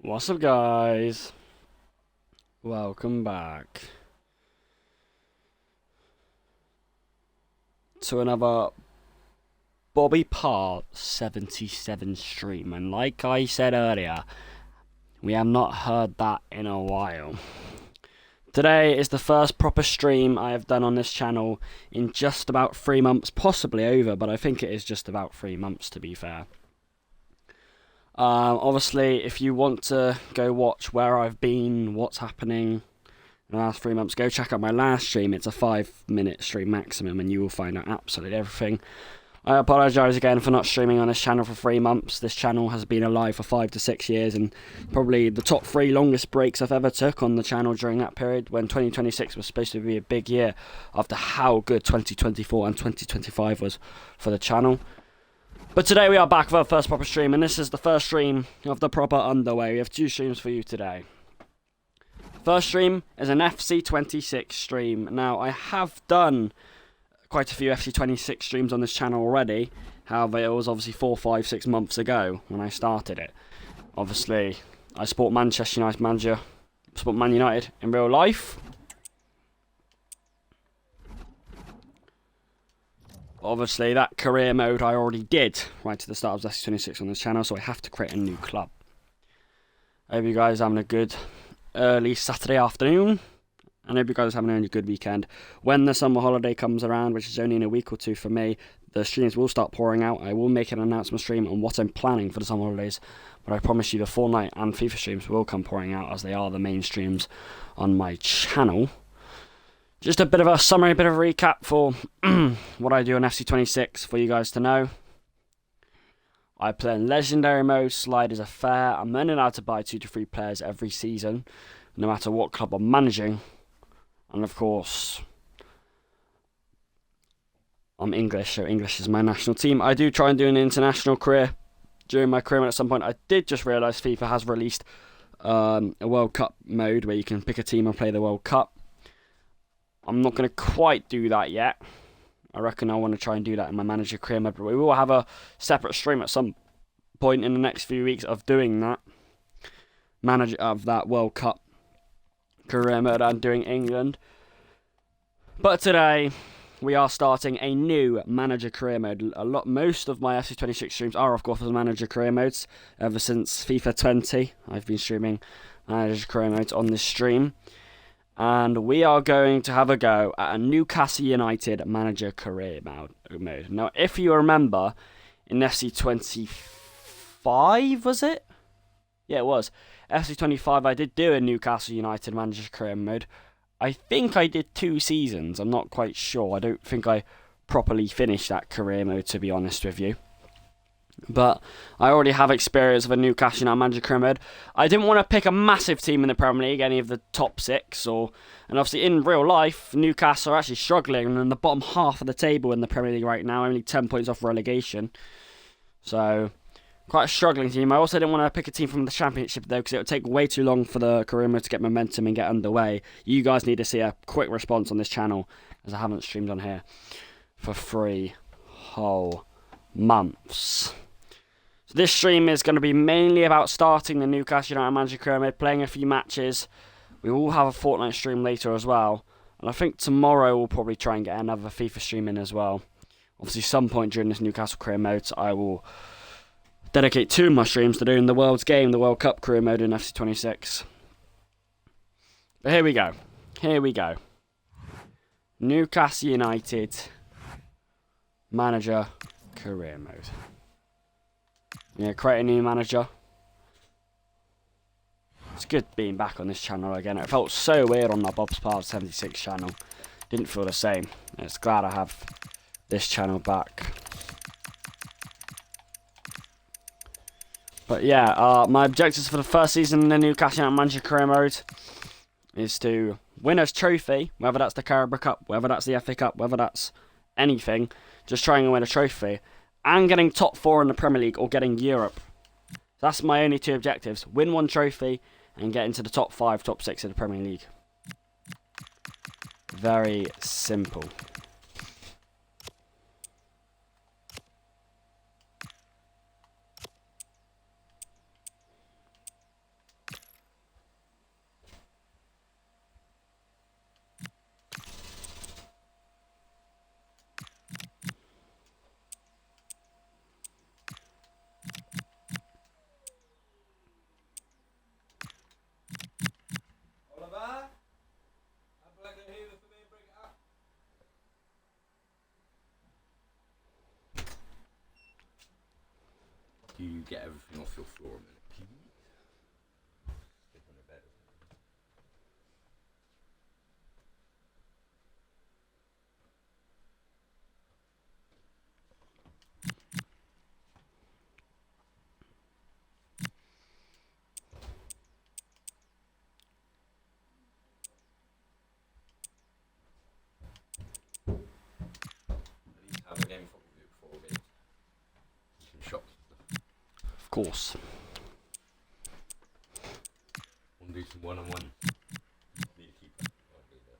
What's up, guys? Welcome back to another Bobby Part 77 stream. And like I said earlier, we have not heard that in a while. Today is the first proper stream I have done on this channel in just about 3 months, possibly over, but I think it is just about 3 months to be fair. Obviously, if you want to go watch where I've been, what's happening in the last 3 months, go check out my last stream. It's a 5-minute stream maximum, and you will find out absolutely everything. I apologise again for not streaming on this channel for 3 months. This channel has been alive for 5 to 6 years, and probably the top 3 longest breaks I've ever took on the channel during that period, when 2026 was supposed to be a big year after how good 2024 and 2025 was for the channel. But today we are back with our first proper stream, and this is the first stream of the proper underway. We have 2 streams for you today. First stream is an FC26 stream. Now, I have done quite a few FC26 streams on this channel already. However, it was obviously 4, 5, 6 months ago when I started it. Obviously, I support Manchester United manager, support Man United in real life. Obviously, that career mode I already did right to the start of FC26 on this channel, so I have to create a new club. I hope you guys are having a good early Saturday afternoon, and I hope you guys are having a good weekend. When the summer holiday comes around, which is only in a week or 2 for me, the streams will start pouring out. I will make an announcement stream on what I'm planning for the summer holidays, but I promise you the Fortnite and FIFA streams will come pouring out, as they are the main streams on my channel. Just a bit of a summary, a bit of a recap for what I do on FC26 for you guys to know. I play in Legendary mode, Sliders are fair. I'm only allowed to buy 2 to 3 players every season, no matter what club I'm managing. And of course, I'm English, so English is my national team. I do try and do an international career during my career, and at some point I did just realise FIFA has released a World Cup mode where you can pick a team and play the World Cup. I'm not going to quite do that yet. I reckon I want to try and do that in my manager career mode, but we will have a separate stream at some point in the next few weeks of doing that. Manager of that World Cup career mode and doing England. But today, we are starting a new manager career mode. Most of my FC26 streams are, of course, manager career modes. Ever since FIFA 20, I've been streaming manager career modes on this stream. And we are going to have a go at a Newcastle United manager career mode. Now, if you remember, in FC25, was it? Yeah, it was. FC25, I did do a Newcastle United manager career mode. I think I did 2 seasons. I'm not quite sure. I don't think I properly finished that career mode, to be honest with you. But I already have experience of a Newcastle United manager career mode. I didn't want to pick a massive team in the Premier League, any of the top 6, and obviously in real life, Newcastle are actually struggling in the bottom half of the table in the Premier League right now, only 10 points off relegation. So, quite a struggling team. I also didn't want to pick a team from the Championship though, because it would take way too long for the career mode to get momentum and get underway. You guys need to see a quick response on this channel, as I haven't streamed on here for 3 whole months. So this stream is going to be mainly about starting the Newcastle United manager career mode, playing a few matches. We will have a Fortnite stream later as well, and I think tomorrow we'll probably try and get another FIFA stream in as well. Obviously, some point during this Newcastle career mode, I will dedicate 2 of my streams to doing the World's Game, the World Cup career mode in FC26. But here we go. Here we go. Newcastle United manager career mode. Yeah, create a new manager. It's good being back on this channel again. It felt so weird on that Bob's Part 76 channel. Didn't feel the same. It's glad I have this channel back. But yeah, my objectives for the first season in the Newcastle United manager career mode is to win a trophy, whether that's the Carabao Cup, whether that's the FA Cup, whether that's anything. Just trying to win a trophy. And getting top 4 in the Premier League or getting Europe. That's my only 2 objectives. Win 1 trophy and get into the top 5, top 6 of the Premier League. Very simple. you get everything off your floor a minute, please? Stick on the bed. I need to have a game for you before games. Some shots. Of course. Want to do some one-on-one. Need a keeper. I'll be there.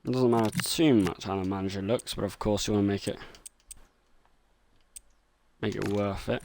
It doesn't matter too much how the manager looks, but of course you want to make it worth it.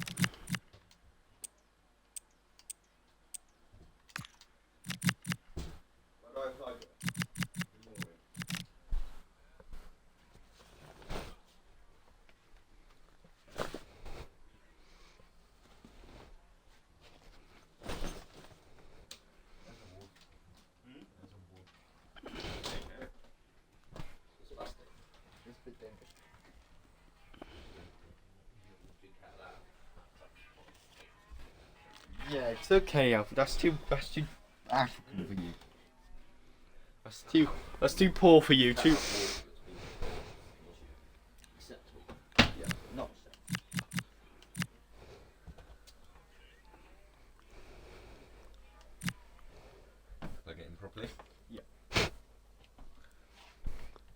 Yeah, it's okay, Alfred. That's too African for you. That's too poor for you. Too. Yeah, not plug it in properly. Yeah.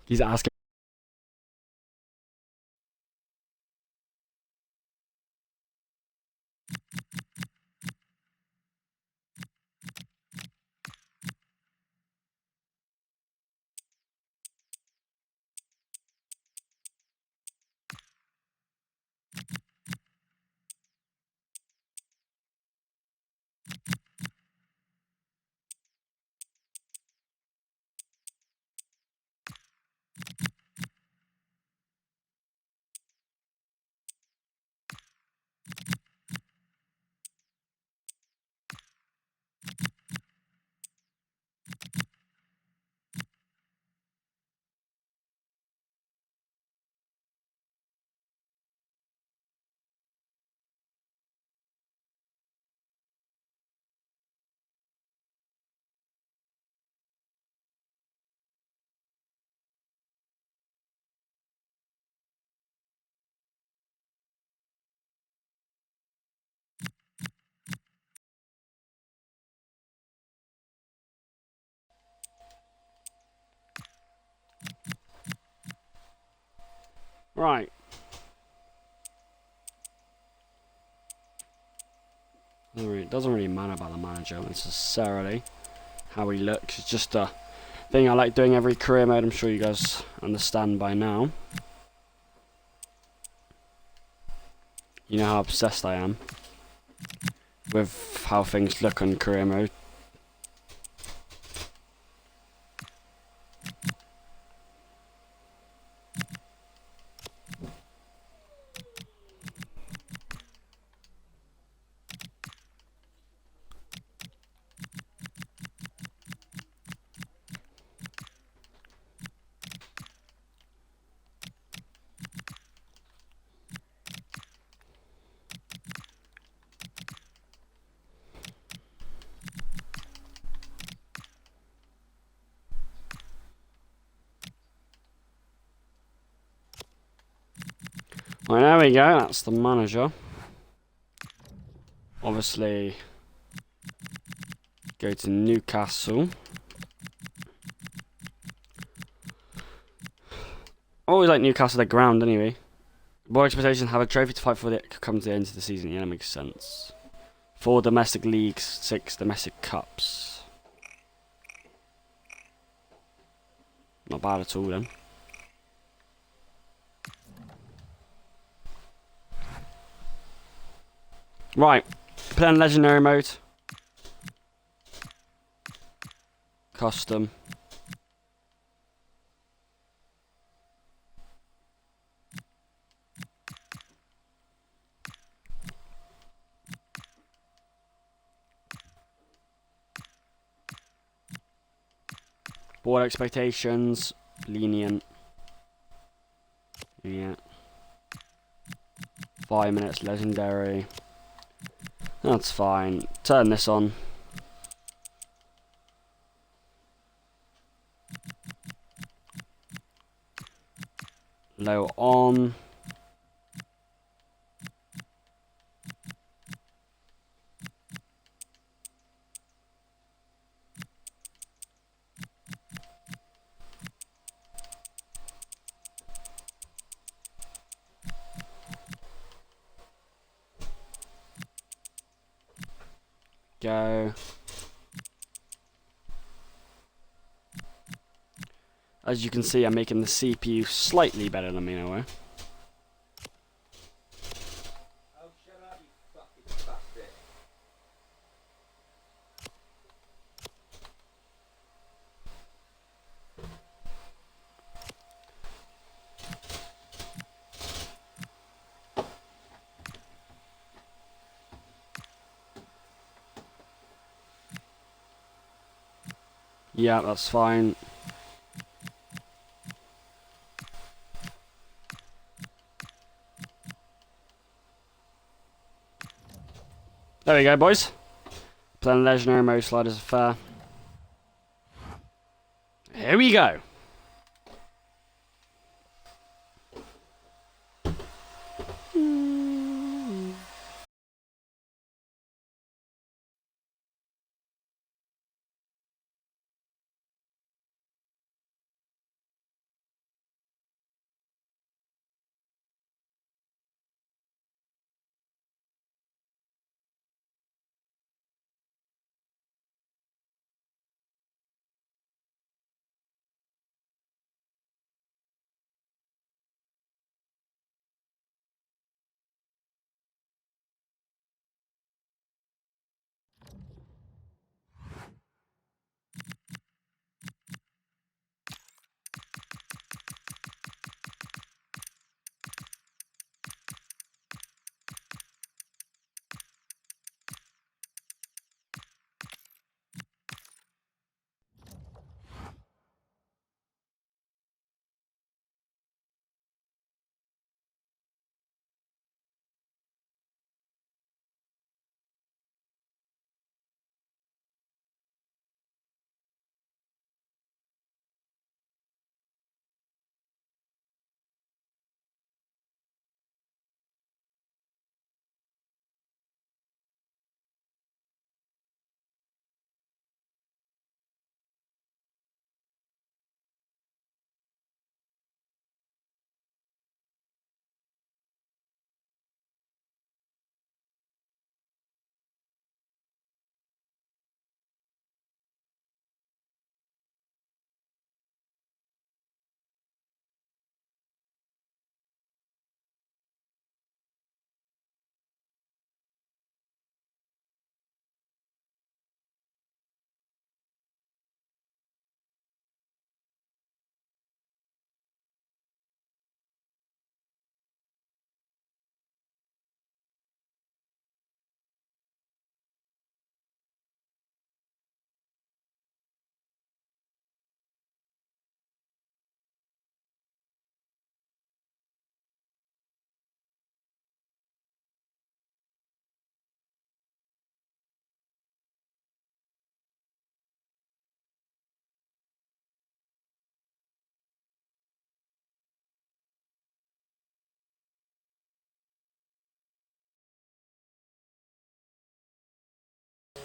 He's asking. Right. It doesn't really matter about the manager necessarily, how he looks. It's just a thing I like doing every career mode. I'm sure you guys understand by now. You know how obsessed I am with how things look on career mode. Right, there we go, that's the manager. Obviously, go to Newcastle. Always like Newcastle, their ground anyway. More expectations, have a trophy to fight for that comes to the end of the season. Yeah, that makes sense. 4 domestic leagues, 6 domestic cups. Not bad at all then. Right, playing legendary mode. Custom. Board expectations, lenient. Yeah. 5 minutes, legendary. That's fine. Turn this on. Low on. Go. As you can see, I'm making the CPU slightly better than me in a way. Oh, shut up, you fucking bastard. Yeah, that's fine. There we go, boys. Playing legendary mode sliders are fair. Here we go.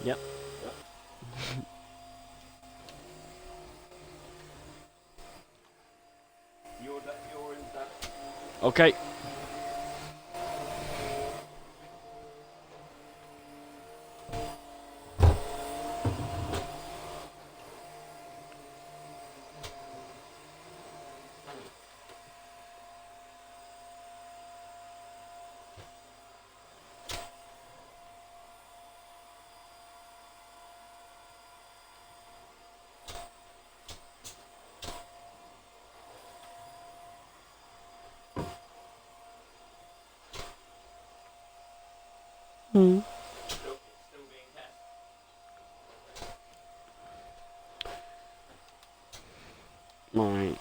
Yep. You're in that. Okay. Still being tested. Right.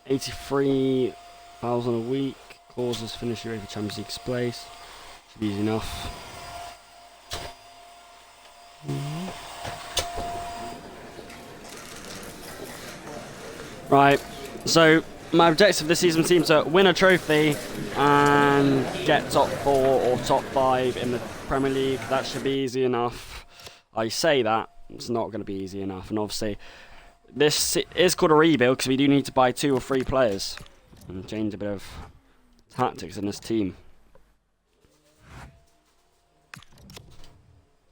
83,000 a week. Causes finish your for Champions League place. Should be easy enough. Right. So my objective this season seems to win a trophy and get top 4 or top 5 in the Premier League. That should be easy enough. I say that. It's not going to be easy enough. And obviously, this is called a rebuild because we do need to buy 2 or 3 players and change a bit of tactics in this team.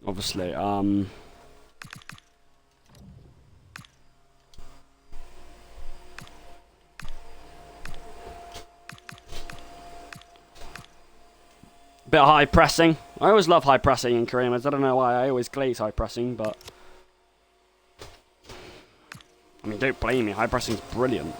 Obviously, bit of high pressing. I always love high pressing in career modes. I don't know why I always glaze high pressing, but I mean, don't blame me. High pressing is brilliant.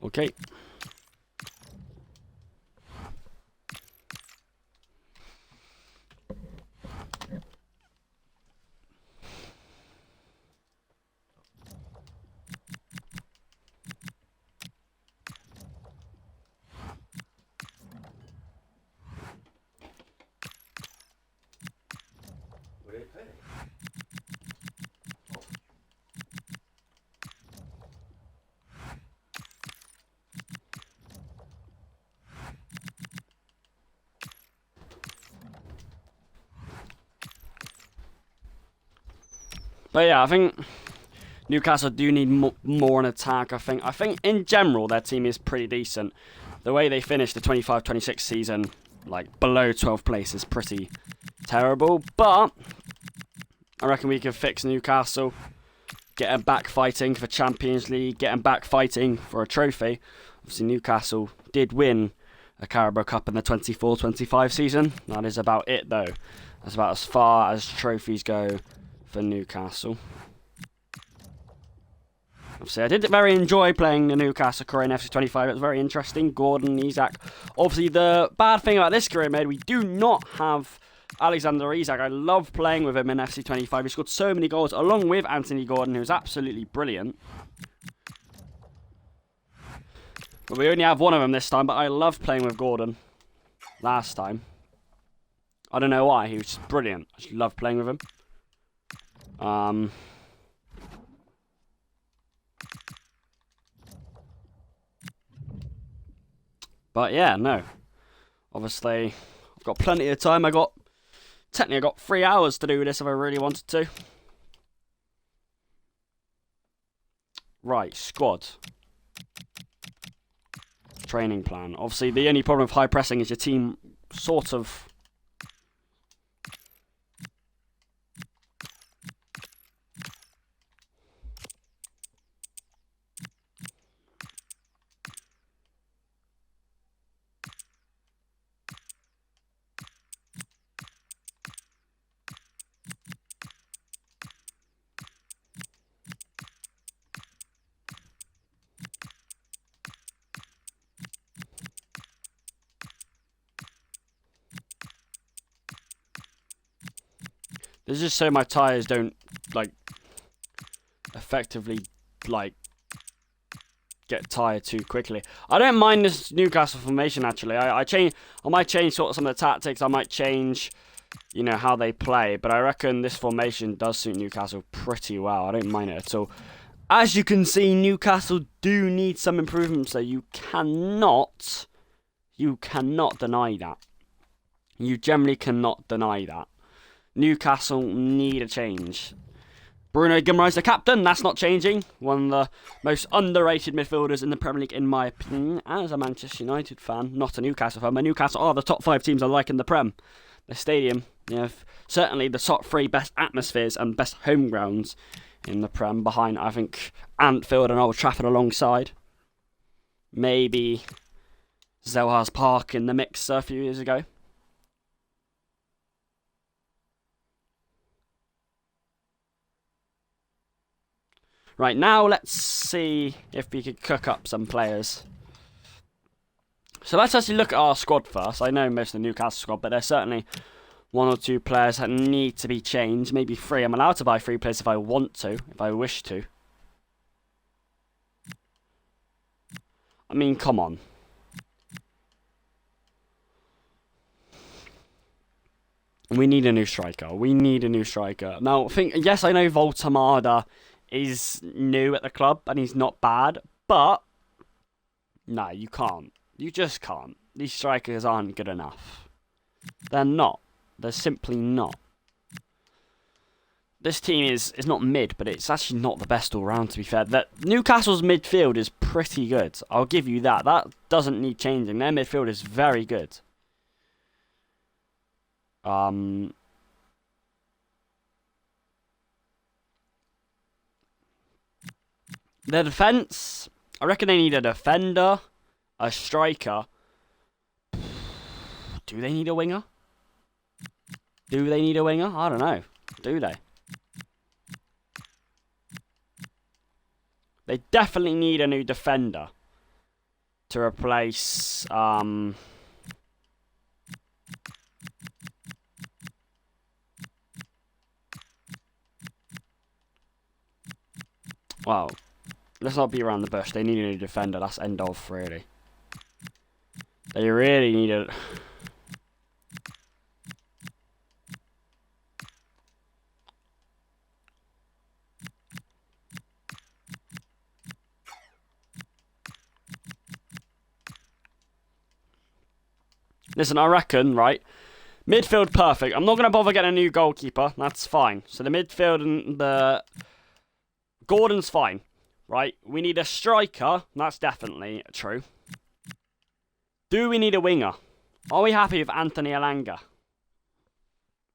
Okay. But yeah, I think Newcastle do need more in attack. I think in general their team is pretty decent. The way they finished the 25-26 season, like below 12th place, is pretty terrible. But I reckon we can fix Newcastle, get them back fighting for Champions League, get them back fighting for a trophy. Obviously, Newcastle did win a Carabao Cup in the 24-25 season. That is about it, though. That's about as far as trophies go for Newcastle. Obviously, I did very enjoy playing the Newcastle career in FC25. It was very interesting. Gordon, Isak. Obviously, the bad thing about this career mode, we do not have Alexander Isak. I love playing with him in FC25. He scored so many goals, along with Anthony Gordon, who's absolutely brilliant. But we only have one of them this time, but I loved playing with Gordon last time. I don't know why. He was just brilliant. I just loved playing with him. But yeah, no. Obviously, I've got plenty of time. I got 3 hours to do this if I really wanted to. Right, squad. Training plan. Obviously, the only problem with high pressing is your team sort of... This is just so my tyres don't, like, effectively, like, get tired too quickly. I don't mind this Newcastle formation, actually. I might change sort of some of the tactics. I might change, you know, how they play. But I reckon this formation does suit Newcastle pretty well. I don't mind it at all. As you can see, Newcastle do need some improvements, so you cannot deny that. You generally cannot deny that. Newcastle need a change. Bruno Guimaraes, the captain, that's not changing. One of the most underrated midfielders in the Premier League, in my opinion, as a Manchester United fan, not a Newcastle fan. But Newcastle are the top 5 teams I like in the Prem. The stadium, you know, certainly the top 3 best atmospheres and best home grounds in the Prem, behind, I think, Anfield and Old Trafford alongside. Maybe Selhurst Park in the mix a few years ago. Right, now let's see if we could cook up some players. So let's actually look at our squad first. I know most of the Newcastle squad, but there's certainly 1 or 2 players that need to be changed. Maybe 3. I'm allowed to buy 3 players if I want to, if I wish to. I mean, come on. We need a new striker. We need a new striker. Now, yes, I know Voltamada is new at the club and he's not bad, but no, you can't. You just can't. These strikers aren't good enough. They're not. They're simply not. This team is not mid, but it's actually not the best all round, to be fair. Newcastle's midfield is pretty good. I'll give you that. That doesn't need changing. Their midfield is very good. Their defence, I reckon they need a defender, a striker. Do they need a winger? Do they need a winger? I don't know. Do they? They definitely need a new defender to replace well, let's not be around the bush. They need a new defender. That's end of, really. They really need a... Listen, I reckon, right, midfield perfect. I'm not going to bother getting a new goalkeeper. That's fine. So the midfield and the... Gordon's fine, right? We need a striker. That's definitely true. Do we need a winger? Are we happy with Anthony Elanga?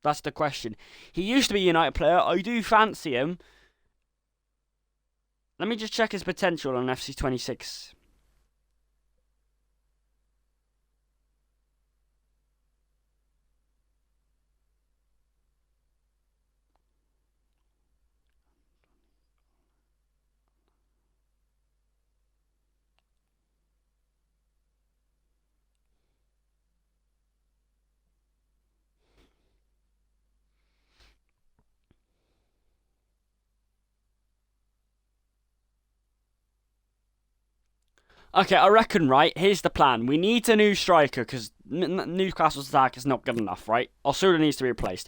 That's the question. He used to be a United player. I do fancy him. Let me just check his potential on FC26. Okay, I reckon, right, here's the plan. We need a new striker because Newcastle's attack is not good enough, right? Osuna needs to be replaced.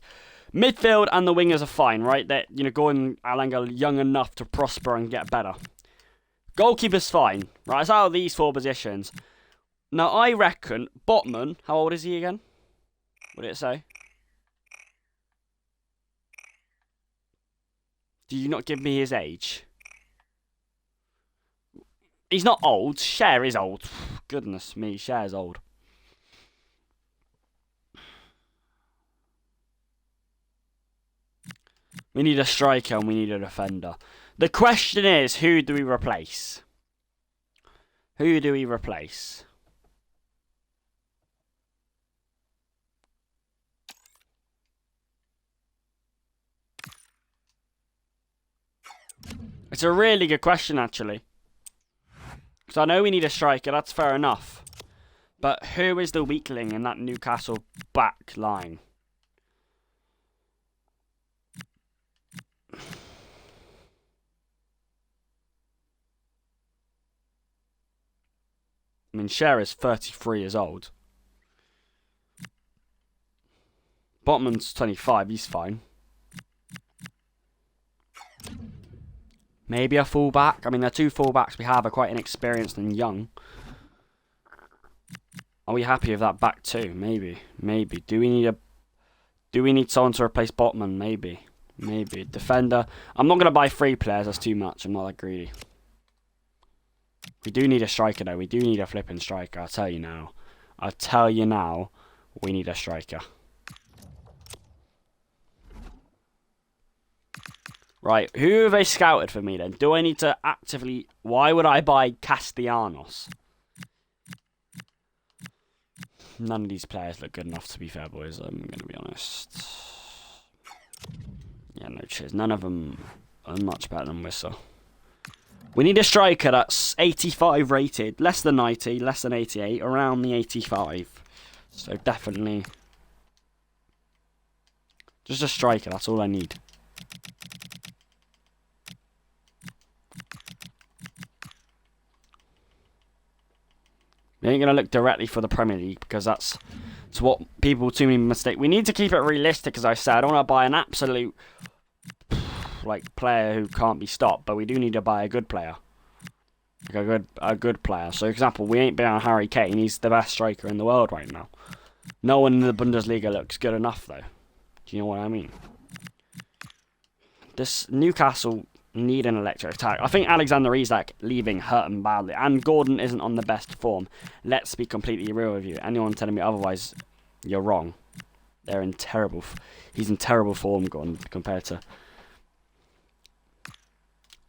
Midfield and the wingers are fine, right? They're, Gordon Alanga young enough to prosper and get better. Goalkeeper's fine, right? It's out of these 4 positions. Now, I reckon Botman, how old is he again? What did it say? Do you not give me his age? He's not old. Cher is old. Goodness me, Cher's old. We need a striker and we need a defender. The question is, who do we replace? Who do we replace? It's a really good question, actually. So I know we need a striker, that's fair enough. But who is the weakling in that Newcastle back line? I mean, Cher is 33 years old. Botman's 25, he's fine. Maybe a fullback. I mean, the 2 fullbacks we have are quite inexperienced and young. Are we happy with that back two? Maybe. Maybe. Do we need someone to replace Botman? Maybe. Maybe. Defender. I'm not going to buy 3 players. That's too much. I'm not that greedy. We do need a striker, though. We do need a flipping striker. I'll tell you now. I'll tell you now. We need a striker. Right, who have they scouted for me then? Do I need to actively... Why would I buy Castellanos? None of these players look good enough, to be fair, boys. I'm going to be honest. Yeah, no cheers. None of them are much better than Whistle. We need a striker that's 85 rated, less than 90, less than 88, around the 85. So definitely, just a striker. That's all I need. We ain't gonna look directly for the Premier League because that's what people too many mistake. We need to keep it realistic, as I said. I don't want to buy an absolute player who can't be stopped, but we do need to buy a good player. Like a good player. So, for example, we ain't buying Harry Kane. He's the best striker in the world right now. No one in the Bundesliga looks good enough, though. Do you know what I mean? This Newcastle need an electric attack. I think Alexander Isak leaving hurt him badly, and Gordon isn't on the best form. Let's be completely real with you. Anyone telling me otherwise, you're wrong. They're in terrible. He's in terrible form, Gordon, compared to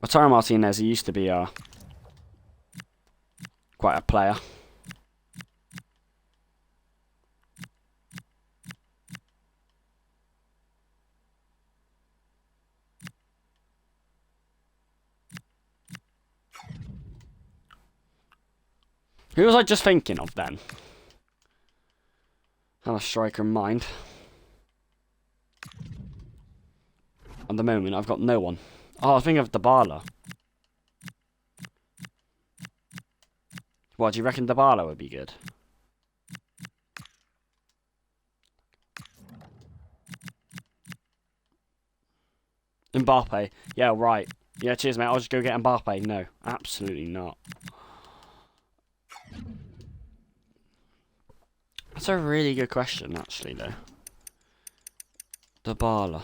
Lautaro Martinez. He used to be quite a player. Who was I just thinking of then? I had a striker in mind. At the moment, I've got no one. Oh, I think of Dybala. What, do you reckon Dybala would be good? Mbappe. Yeah, right. Yeah, cheers, mate. I'll just go get Mbappe. No, absolutely not. That's a really good question, actually, though. Dybala.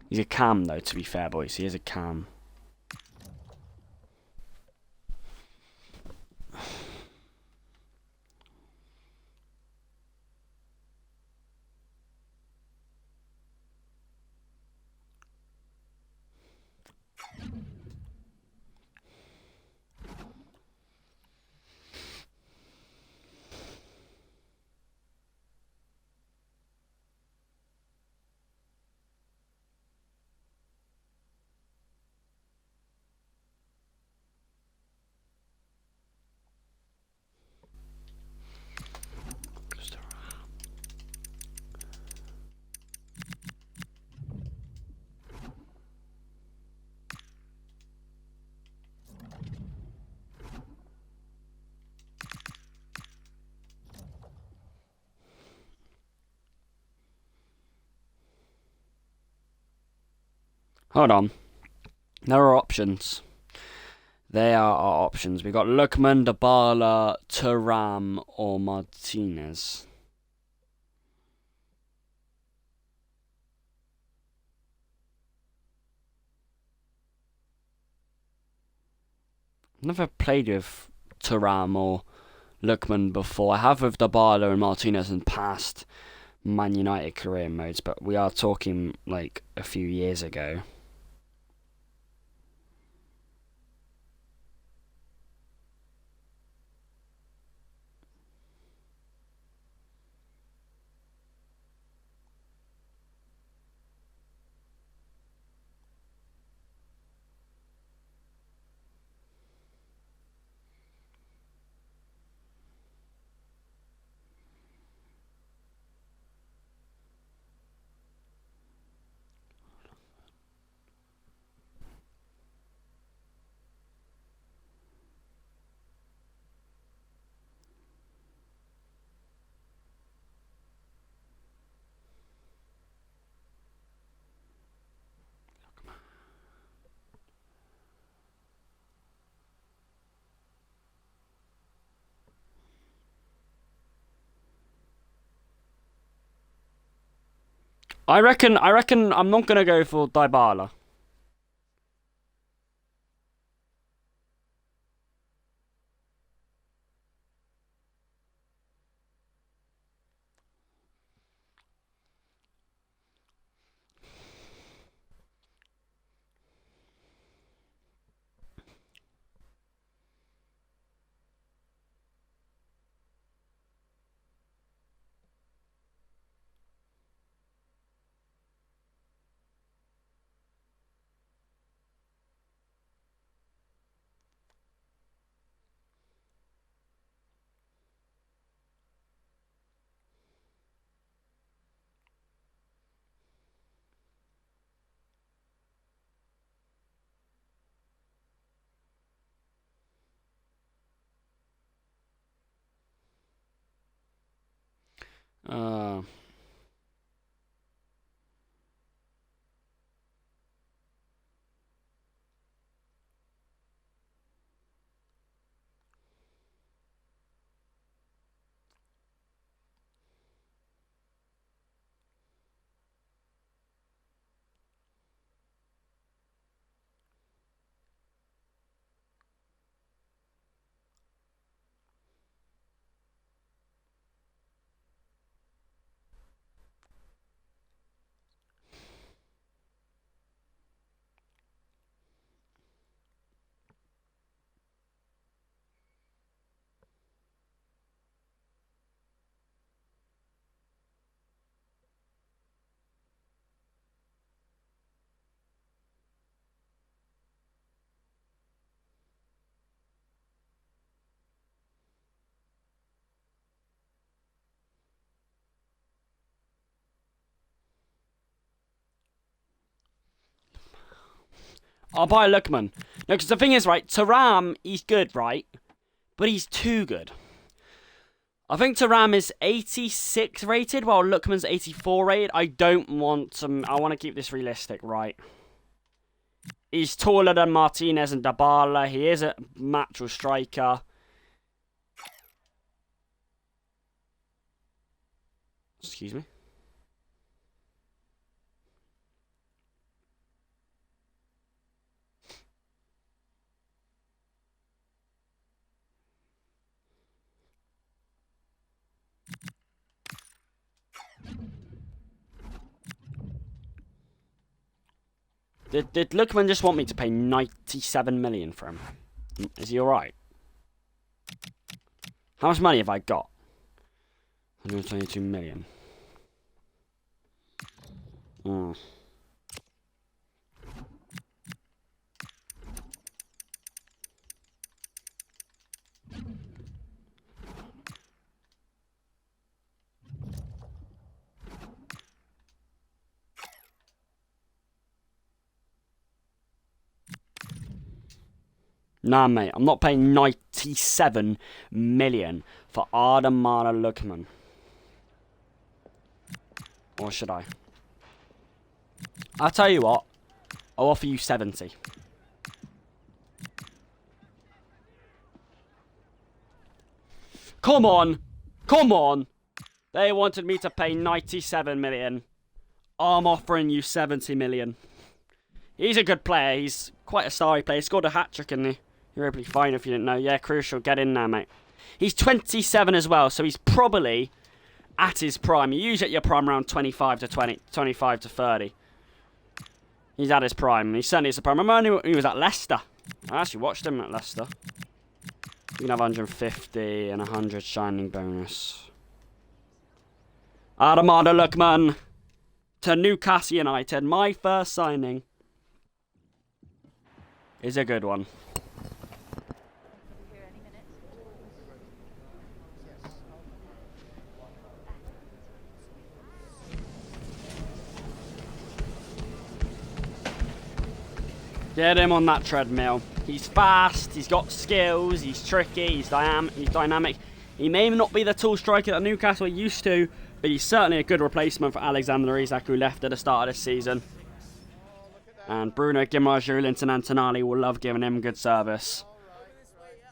He's a cam, though, to be fair, boys. He is a cam. Hold on. There are options. There are our options. We've got Lookman, Dybala, Thuram, or Martinez. I've never played with Thuram or Lookman before. I have with Dybala and Martinez in past Man United career modes, but we are talking like a few years ago. I reckon I'm not gonna go for Dybala. Uh, I'll buy a Lookman. No, because the thing is, right, Thuram, he's good, right? But he's too good. I think Thuram is 86 rated, while Lookman's 84 rated. I don't want some... I want to keep this realistic, right? He's taller than Martinez and Dybala. He is a natural striker. Excuse me. Did Lookman just want me to pay 97 million for him? Is he alright? How much money have I got? 122 million. Hmm. Nah, mate, I'm not paying 97 million for Adamana Lookman. Or should I? I'll tell you what, I'll offer you 70. Come on! Come on! They wanted me to pay 97 million. I'm offering you 70 million. He's a good player. He's quite a starry player. He scored a hat-trick in the Europa League final, if you didn't know. Yeah, crucial. Get in there, mate. He's 27 as well, so he's probably at his prime. You usually at your prime around 25 to 20, 25 to 30. He's at his prime. He certainly is the prime. I remember when he was at Leicester. I actually watched him at Leicester. You can have 150 and 100 shining bonus. Adamada Lookman to Newcastle United. My first signing is a good one. Get him on that treadmill. He's fast, he's got skills, he's tricky, he's dynamic. He may not be the tall striker that Newcastle are used to, but he's certainly a good replacement for Alexander Isak, who left at the start of this season. And Bruno Guimaraes, Julian and Tonali will love giving him good service.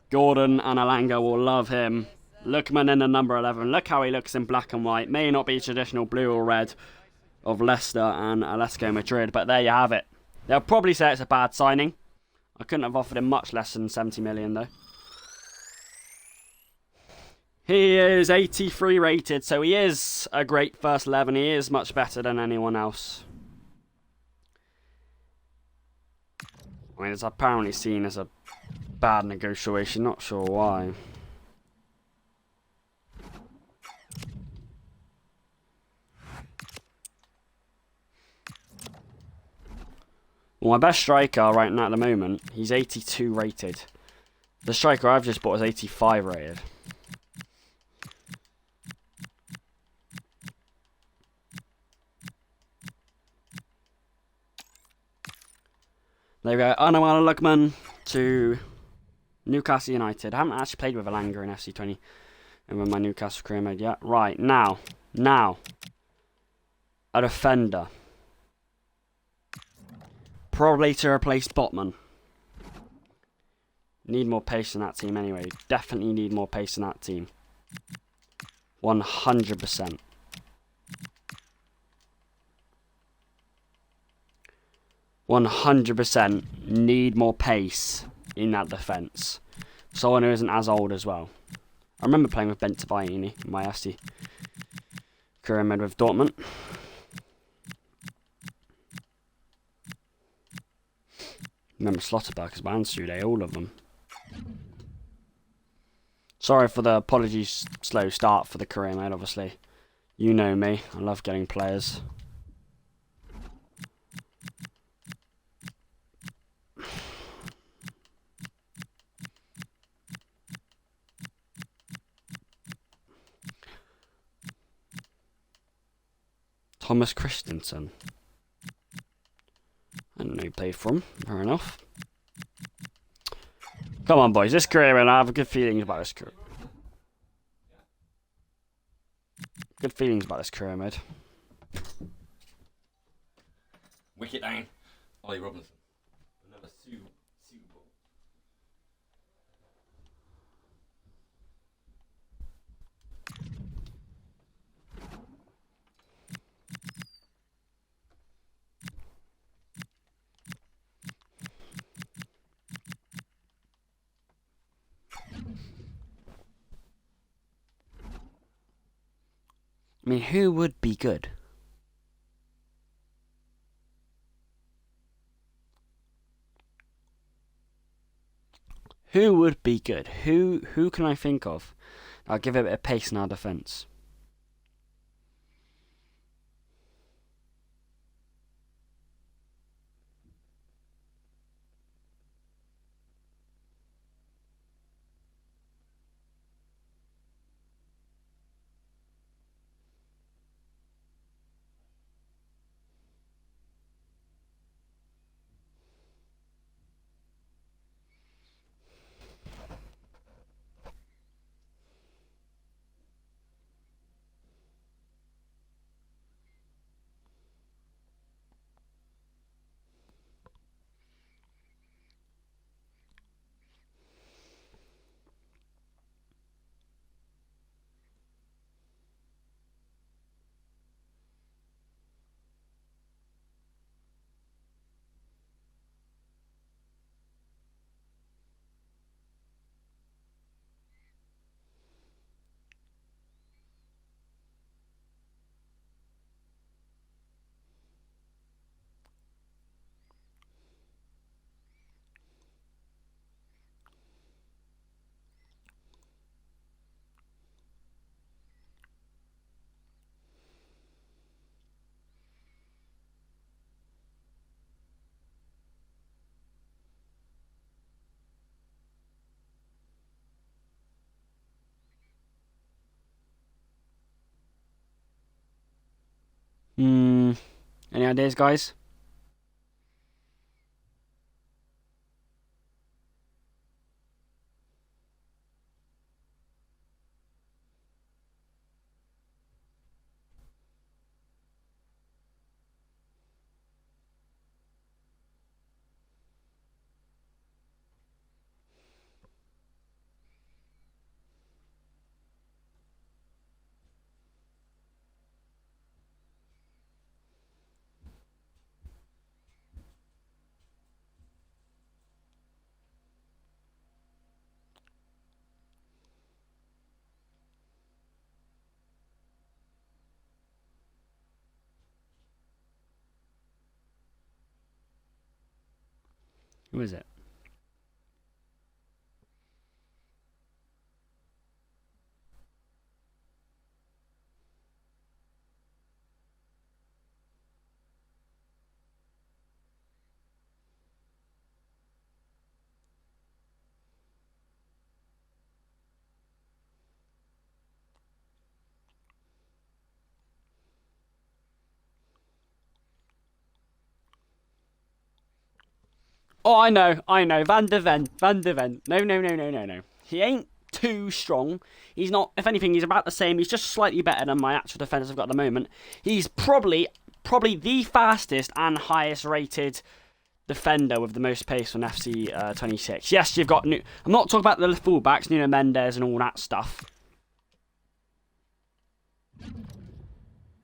Gordon and Alanga will love him. Lookman in the number 11. Look how he looks in black and white. May not be traditional blue or red of Leicester and Atletico Madrid, but there you have it. They'll probably say it's a bad signing. I couldn't have offered him much less than 70 million though. He is 83 rated, so he is a great first 11. He is much better than anyone else. I mean, it's apparently seen as a bad negotiation, not sure why. Well, my best striker right now at the moment, he's 82 rated. The striker I've just bought is 85 rated. There we go. Adamana Lookman to Newcastle United. I haven't actually played with Alanga in FC20 and with my Newcastle career mode yet. Right, now, Now, a defender. Probably to replace Botman. Need more pace in that team anyway. Definitely need more pace in that team. 100%. 100% need more pace in that defence. Someone who isn't as old as well. I remember playing with Bent Tabayini in my FC career mode with Dortmund. Remember Slotterberg as Mansude, all of them. Sorry for the apologies, slow start for the career mode, obviously. You know me, I love getting players. Thomas Christensen. I don't know who he played from, fair enough. Come on, boys, this career mode, I have good feelings about this career. Good feelings about this career mode. Wicket down. Ollie Robinson. Another Super Bowl. I mean, who would be good? Who would be good? Who can I think of? I'll give it a bit of pace in our defence. Any ideas, guys? Who is it? Oh, I know. Van der Ven. No. He ain't too strong. He's not, if anything, he's about the same. He's just slightly better than my actual defenders I've got at the moment. He's probably the fastest and highest rated defender with the most pace on FC26. Yes, you've got I'm not talking about the fullbacks, Nuno Mendes and all that stuff.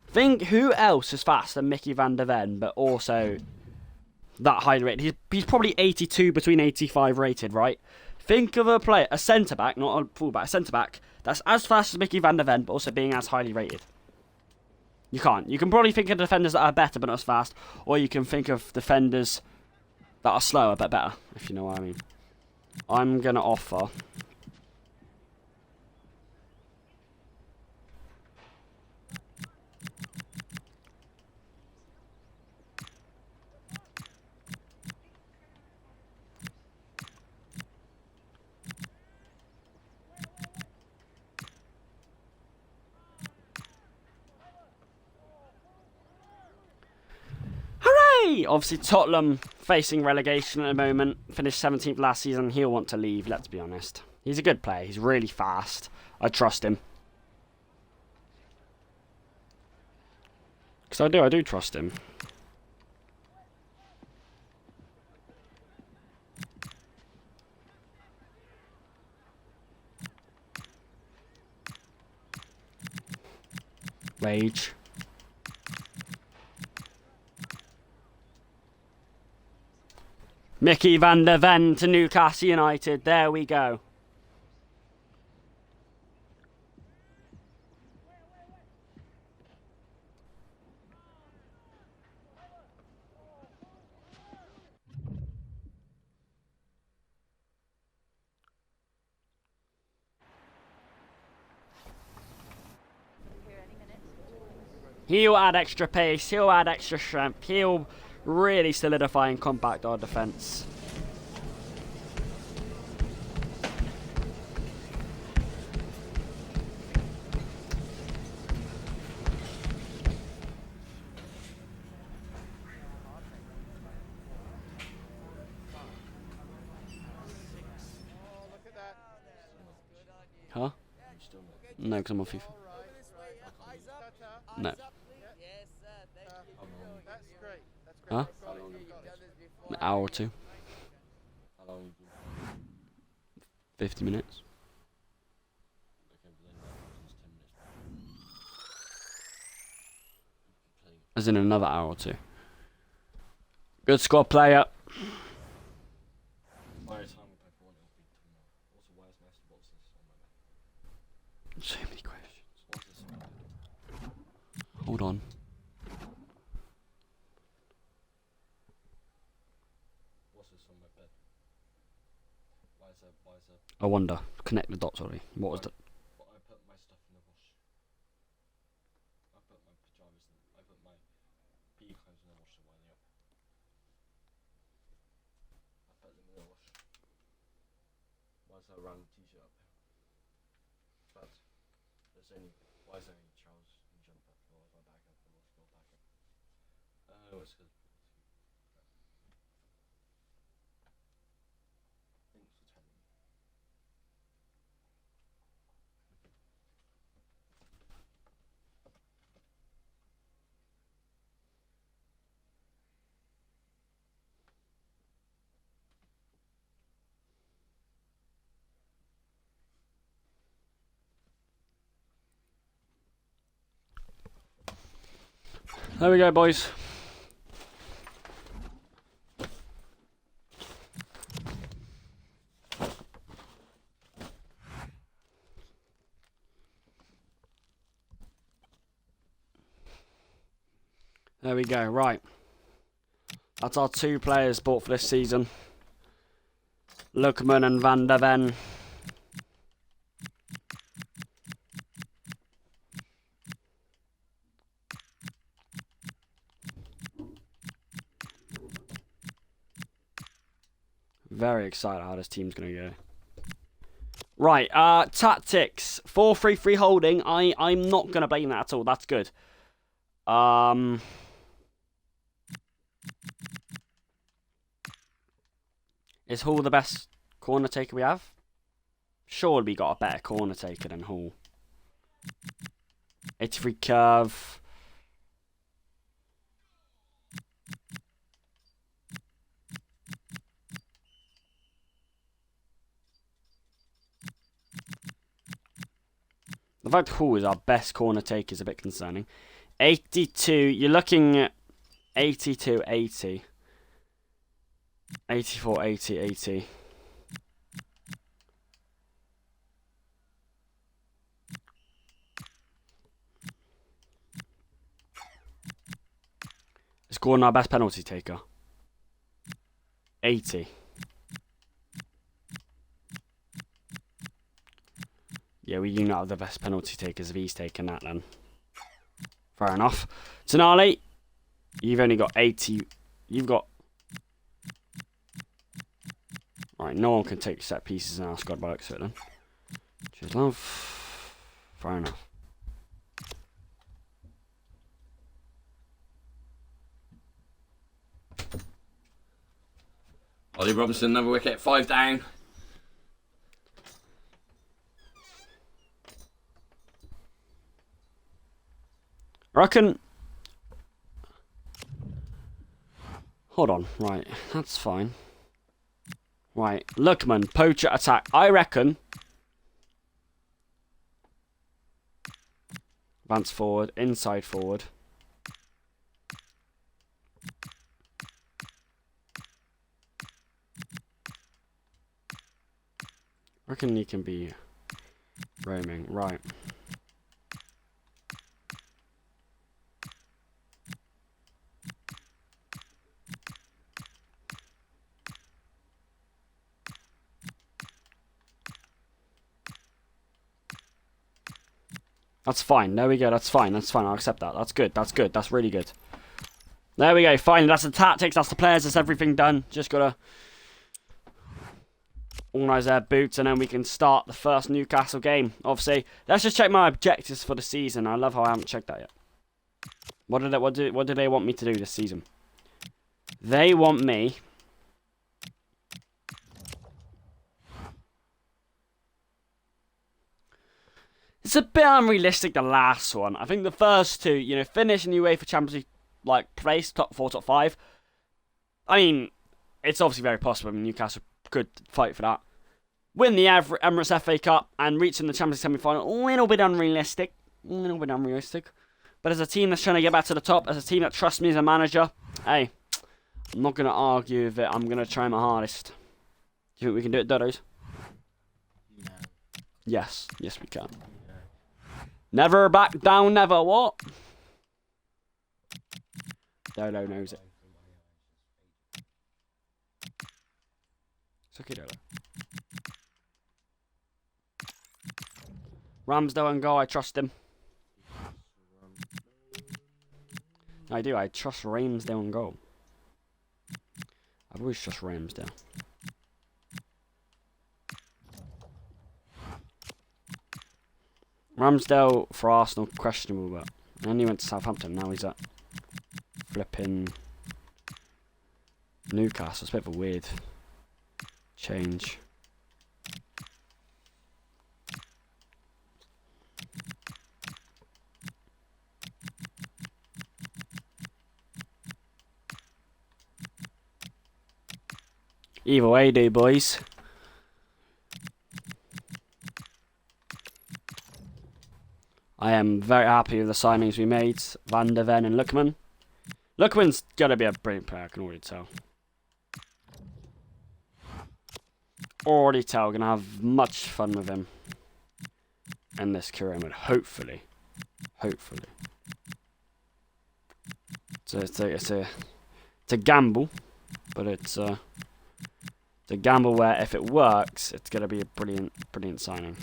Think who else is faster than Mickey van der Ven, but also that highly rated. He's probably 82 between 85 rated, right? Think of a player, a centre back, not a fullback, a centre back that's as fast as Mickey van der Ven, but also being as highly rated. You can't. You can probably think of defenders that are better but not as fast, or you can think of defenders that are slower but better, if you know what I mean. I'm gonna offer. Obviously, Tottenham facing relegation at the moment. Finished 17th last season. He'll want to leave, let's be honest. He's a good player. He's really fast. I trust him. Because I do trust him. Rage. Mickey van der Ven to Newcastle United. There we go. He'll add extra pace. He'll add extra strength. He'll really solidify and compact our defence. Huh? No, because I'm on FIFA. No. Huh? An hour or two. 50 minutes. As in another hour or two. Good squad player. So many questions. Hold on. I wonder. Connect the dots already. What was that? I put my stuff in the wash. I put my pajamas in. I put my PE clothes in the wash to wind me up. I put them in the wash. Why is there a random t-shirt up there? But there's only. Why is there only trousers and jumper? Or is my bag up? Or what's my bag up? Oh, it's good. Thanks for telling me. There we go, boys. There we go, right. That's our two players bought for this season. Lookman and Van der Ven. Very excited how this team's going to go. Right, tactics. 4-3-3 holding. I'm not going to blame that at all. That's good. Is Hall the best corner taker we have? Surely we got a better corner taker than Hall. 83 curve. The fact Hall is our best corner taker is a bit concerning. 82, you're looking at 82, 80. 84, 80, 80. Is Gordon our best penalty taker? 80. Yeah, we do not have the best penalty takers if he's taken that then. Fair enough. Tonali, you've only got 80. You've got... Right, no one can take set pieces in our squad by looks of it then. Cheers, love. Fair enough. Ollie Robinson, another wicket, 5 down. I reckon... Hold on, right, that's fine. Right, Lookman, poacher attack. I reckon... Advance forward, inside forward. I reckon he can be roaming, right. That's fine. There we go. That's fine. That's fine. I'll accept that. That's good. That's good. That's really good. There we go. Finally, that's the tactics. That's the players. That's everything done. Just got to organise their boots and then we can start the first Newcastle game. Obviously, let's just check my objectives for the season. I love how I haven't checked that yet. What do they want me to do this season? They want me... It's a bit unrealistic, the last one. I think the first two, you know, finish in the UEFA Champions League, like, place, top 4, top 5. I mean, it's obviously very possible. I mean, Newcastle could fight for that. Win the Emirates FA Cup and reach in the Champions League semi-final. A little bit unrealistic. But as a team that's trying to get back to the top, as a team that trusts me as a manager, hey, I'm not going to argue with it. I'm going to try my hardest. Do you think we can do it, Dodos? Yeah. Yes. Yes, we can. Never back down, never what? Dodo knows it. It's okay, Dodo. Ramsdale and go, I trust him. I do, I trust Ramsdale and go. I've always trust Ramsdale. Ramsdale for Arsenal, questionable, but then he went to Southampton, now he's at flipping Newcastle. It's a bit of a weird change. Either way, do boys. I am very happy with the signings we made. Van der Ven and Lookman. Lookman's going to be a brilliant player, I can already tell. Already tell, going to have much fun with him. In this career mode, hopefully. Hopefully. So it's a gamble, but it's a gamble where if it works, it's going to be a brilliant signing.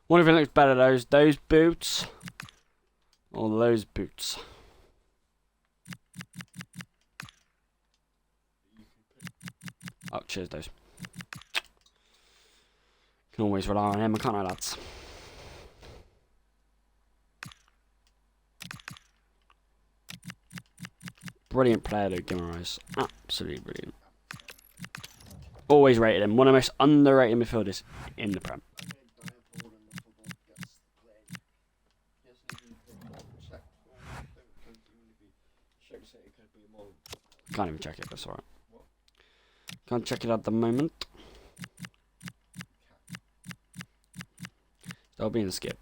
One of them looks better, those boots or those boots. Oh, cheers, those. Can always rely on him, can't I, lads? Brilliant player, Luke Guimaraes. Absolutely brilliant. Always rated him. One of the most underrated midfielders in the Prem. Can't even check it, that's alright. Can't check it at the moment. That'll be in the skip.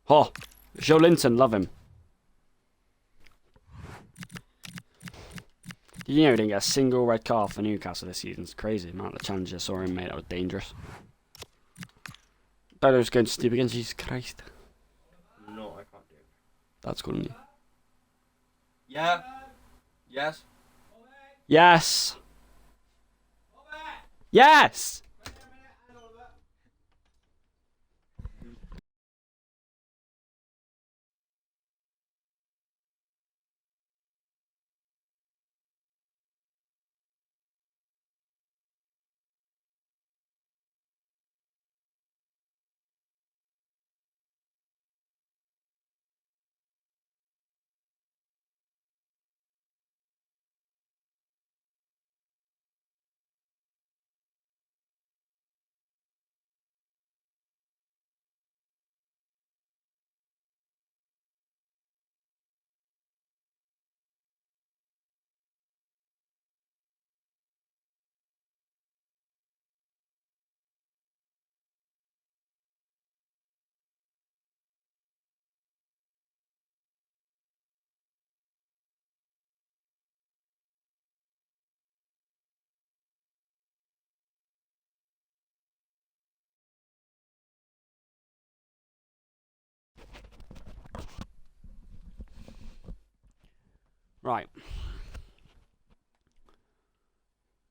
Oh, Joe Linton, love him. Did you know he didn't get a single red card for Newcastle this season? It's crazy. The amount of challenges I saw him make, that was dangerous. Thought I was going to stupid again, Jesus Christ. No, I can't do it. That's good on you. Yeah. Yes. Yes! Yes! Right.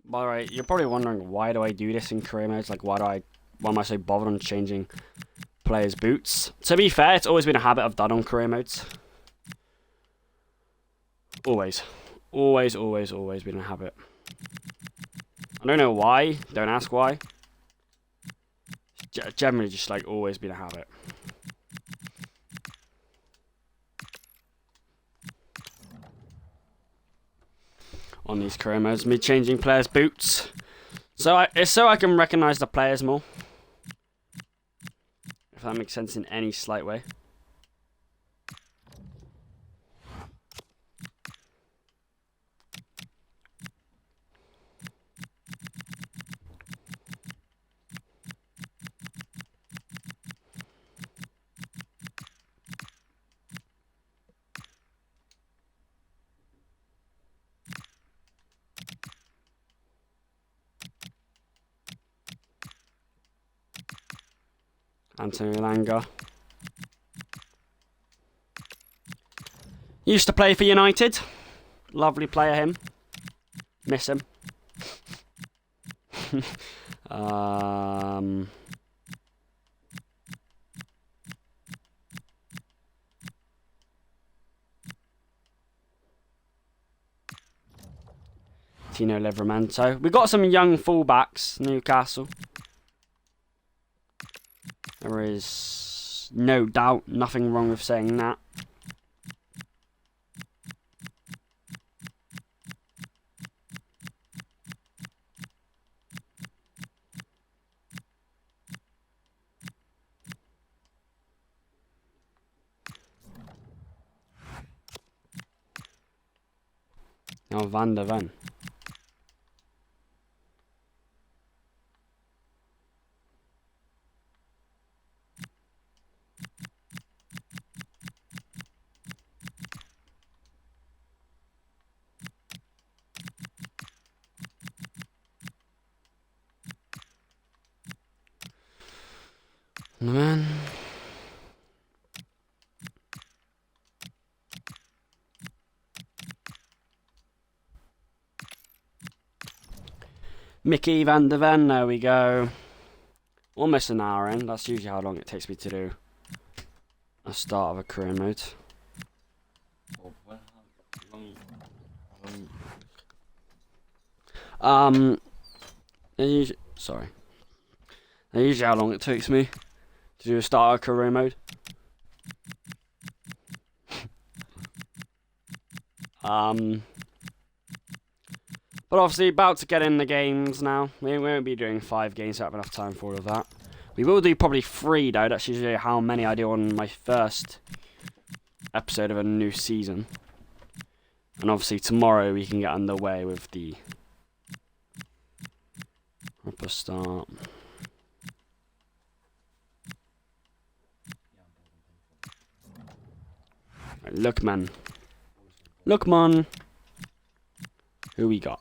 By the way, you're probably wondering why do I do this in career modes? Like, why am I so bothered on changing players' boots? To be fair, it's always been a habit I've done on career modes. Always. Always, always, always been a habit. I don't know why. Don't ask why. Generally just, like, always been a habit. On these career modes, me changing players' boots. It's so I can recognise the players more. If that makes sense in any slight way. Anthony Langa. Used to play for United. Lovely player, him. Miss him. Tino Livramento. We got some young fullbacks, Newcastle. There is no doubt, nothing wrong with saying that. Now Van der Ven. Man. Mickey van der Ven, there we go. Almost an hour in. That's usually how long it takes me to do a start of a career mode. Or how long Sorry. That's usually how long it takes me to do a start of a career mode. But obviously about to get in the games now. We won't be doing 5 games, so I have enough time for all of that. We will do probably 3 though. That's usually how many I do on my first episode of a new season. And obviously tomorrow we can get underway with the proper start. Right, Lookman. Lookman. Who we got?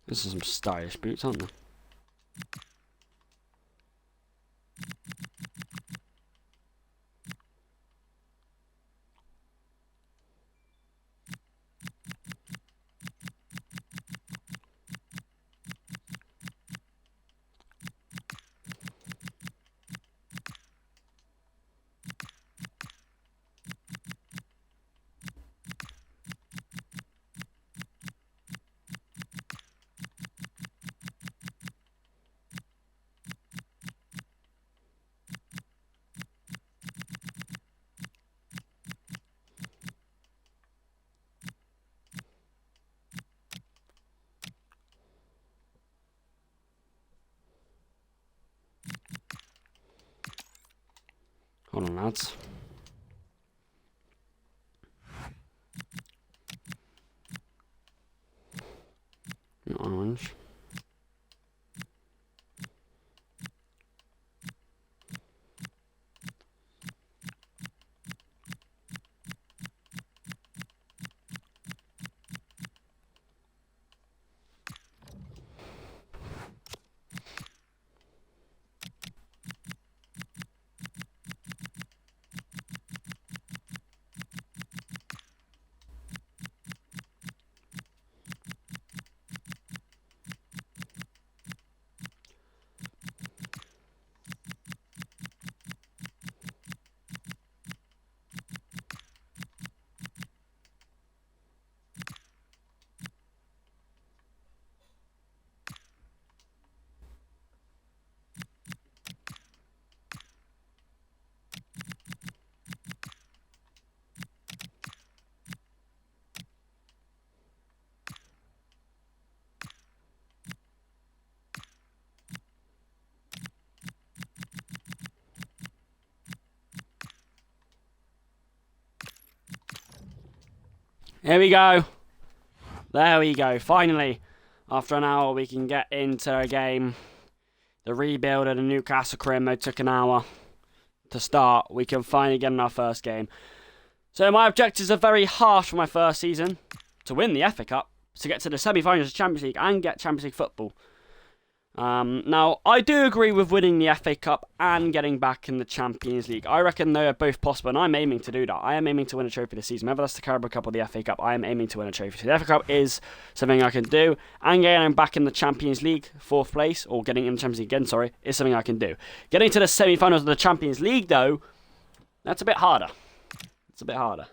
This is some stylish boots, aren't they? Hold on, lads. Orange. Here we go. There we go. Finally, after an hour, we can get into a game. The rebuild of the Newcastle career mode took an hour to start. We can finally get in our first game. So my objectives are very harsh for my first season. To win the FA Cup, to get to the semi-finals of the Champions League and get Champions League football. Now, I do agree with winning the FA Cup and getting back in the Champions League. I reckon they are both possible, and I'm aiming to do that. I am aiming to win a trophy this season. Whether that's the Carabao Cup or the FA Cup, I am aiming to win a trophy. So the FA Cup is something I can do, and getting back in the Champions League, 4th place, or getting in the Champions League again, sorry, is something I can do. Getting to the semi-finals of the Champions League, though, that's a bit harder. It's a bit harder.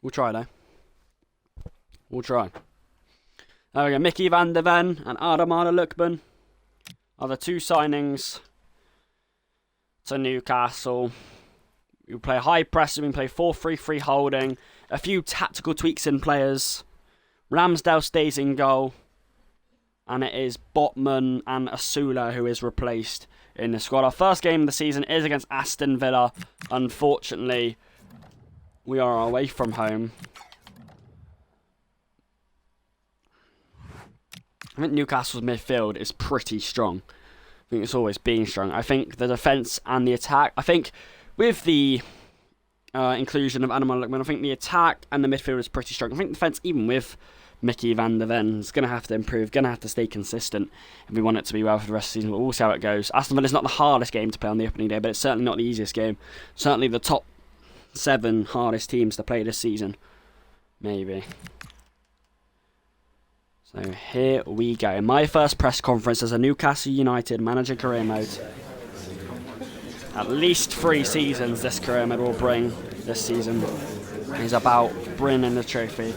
We'll try though. We'll try. There we go. Mickey van der Ven and Adamada Lookman are the 2 signings to Newcastle. We play high press, we play 4-3-3 holding. A few tactical tweaks in players. Ramsdale stays in goal. And it is Botman and Asula who is replaced in the squad. Our first game of the season is against Aston Villa. Unfortunately, we are away from home. I think Newcastle's midfield is pretty strong. I think it's always been strong. I think the defence and the attack, I think with the inclusion of Animal Lookman, I think the attack and the midfield is pretty strong. I think the defence, even with Mickey van der Ven's going to have to improve, going to have to stay consistent if we want it to be well for the rest of the season. But we'll see how it goes. Aston Villa is not the hardest game to play on the opening day, but it's certainly not the easiest game. Certainly the top 7 hardest teams to play this season. Maybe. So here we go. My first press conference as a Newcastle United manager career mode. At least 3 seasons this career mode will bring this season. Is about bringing the trophy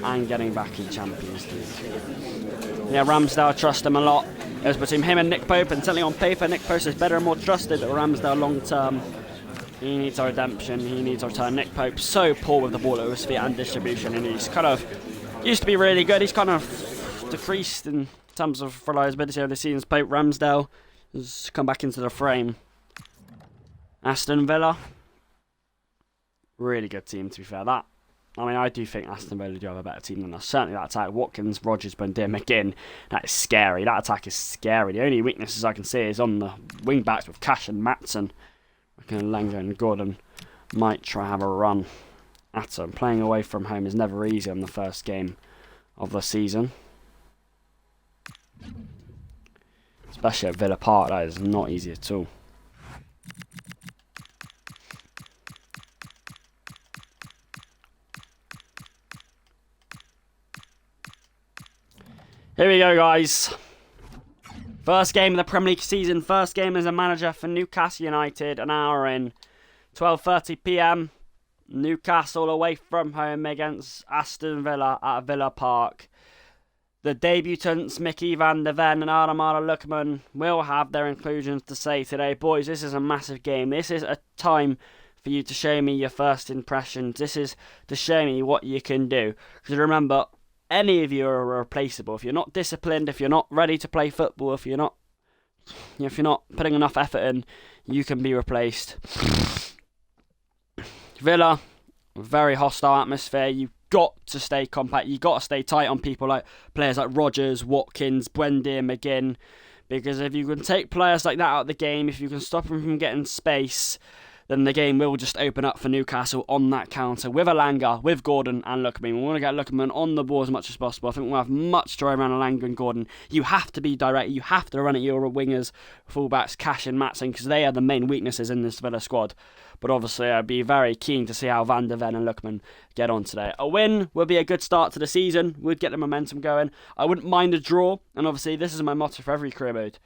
and getting back in Champions League. Yeah, Ramsdale trust him a lot. It was between him and Nick Pope, and certainly on paper Nick Pope is better and more trusted, but Ramsdale long term, he needs a redemption, he needs a return. Nick Pope so poor with the ball at his feet and distribution, and he's kind of used to be really good. He's kind of decreased in terms of reliability over the seasons. Pope, Ramsdale has come back into the frame. Aston Villa, really good team to be fair. I do think Aston Villa do have a better team than us. Certainly that attack, Watkins, Rodgers, Bundy, McGinn, that is scary. That attack is scary. The only weaknesses I can see is on the wing backs with Cash and Matson. I reckon Langer and Gordon might try have a run at them. Playing away from home is never easy on the first game of the season. Especially at Villa Park, that is not easy at all. Here we go, guys. First game of the Premier League season. First game as a manager for Newcastle United. An hour in. 12:30 p.m. Newcastle away from home against Aston Villa at Villa Park. The debutants Mickey van der Ven and Adamara Lukman will have their inclusions to say today. Boys, this is a massive game. This is a time for you to show me your first impressions. This is to show me what you can do. Because remember, any of you are replaceable. If you're not disciplined, if you're not ready to play football, if you're not putting enough effort in, you can be replaced. Villa, very hostile atmosphere. You've got to stay compact. You've got to stay tight on people like players like Rodgers, Watkins, Buendia, McGinn. Because if you can take players like that out of the game, if you can stop them from getting space, then the game will just open up for Newcastle on that counter with Elanga, with Gordon and Lookman. We want to get Lookman on the ball as much as possible. I think we'll have much to around Elanga and Gordon. You have to be direct. You have to run at your wingers, fullbacks, Cash and Matson, because they are the main weaknesses in this Villa squad. But obviously, I'd be very keen to see how Van der Ven and Lookman get on today. A win would be a good start to the season. Would get the momentum going. I wouldn't mind a draw. And obviously, this is my motto for every career mode.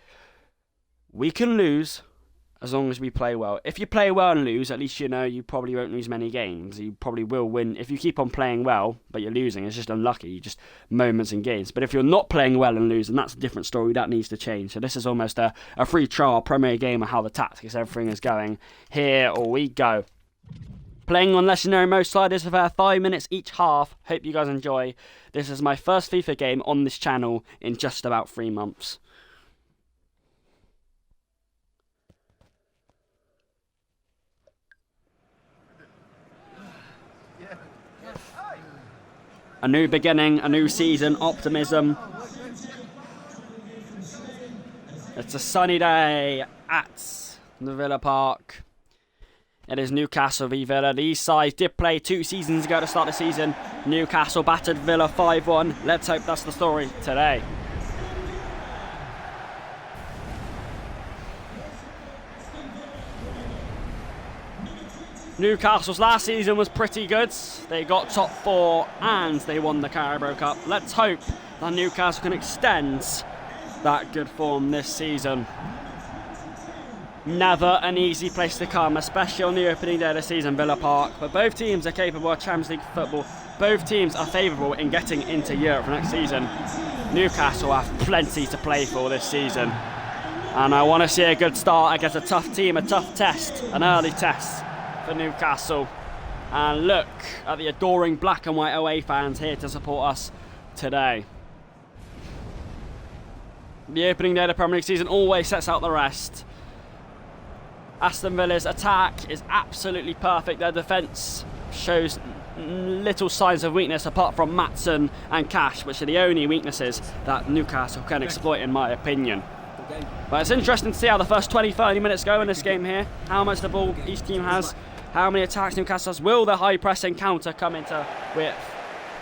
We can lose as long as we play well. If you play well and lose, at least you know you probably won't lose many games. You probably will win. If you keep on playing well, but you're losing, it's just unlucky. You just moments in games. But if you're not playing well and losing, that's a different story. That needs to change. So this is almost a free trial Premier game of how the tactics, everything is going. Here we go. Playing on legendary mode sliders for 5 minutes each half. Hope you guys enjoy. This is my first FIFA game on this channel in just about 3 months. A new beginning, a new season, optimism. It's a sunny day at the Villa Park. It is Newcastle v Villa. These sides did play 2 seasons ago to start the season. Newcastle battered Villa 5-1. Let's hope that's the story today. Newcastle's last season was pretty good. They got top 4 and they won the Carabao Cup. Let's hope that Newcastle can extend that good form this season. Never an easy place to come, especially on the opening day of the season, Villa Park. But both teams are capable of Champions League football. Both teams are favourable in getting into Europe for next season. Newcastle have plenty to play for this season. And I want to see a good start against a tough team, a tough test, an early test for Newcastle. And look at the adoring black and white away fans here to support us today. The opening day of the Premier League season always sets out the rest. Aston Villa's attack is absolutely perfect. Their defence shows little signs of weakness apart from Matson and Cash, which are the only weaknesses that Newcastle can exploit in my opinion. But it's interesting to see how the first 20-30 minutes go in this game here. How much the ball each team has. How many attacks Newcastle has. Will the high press and counter come into with?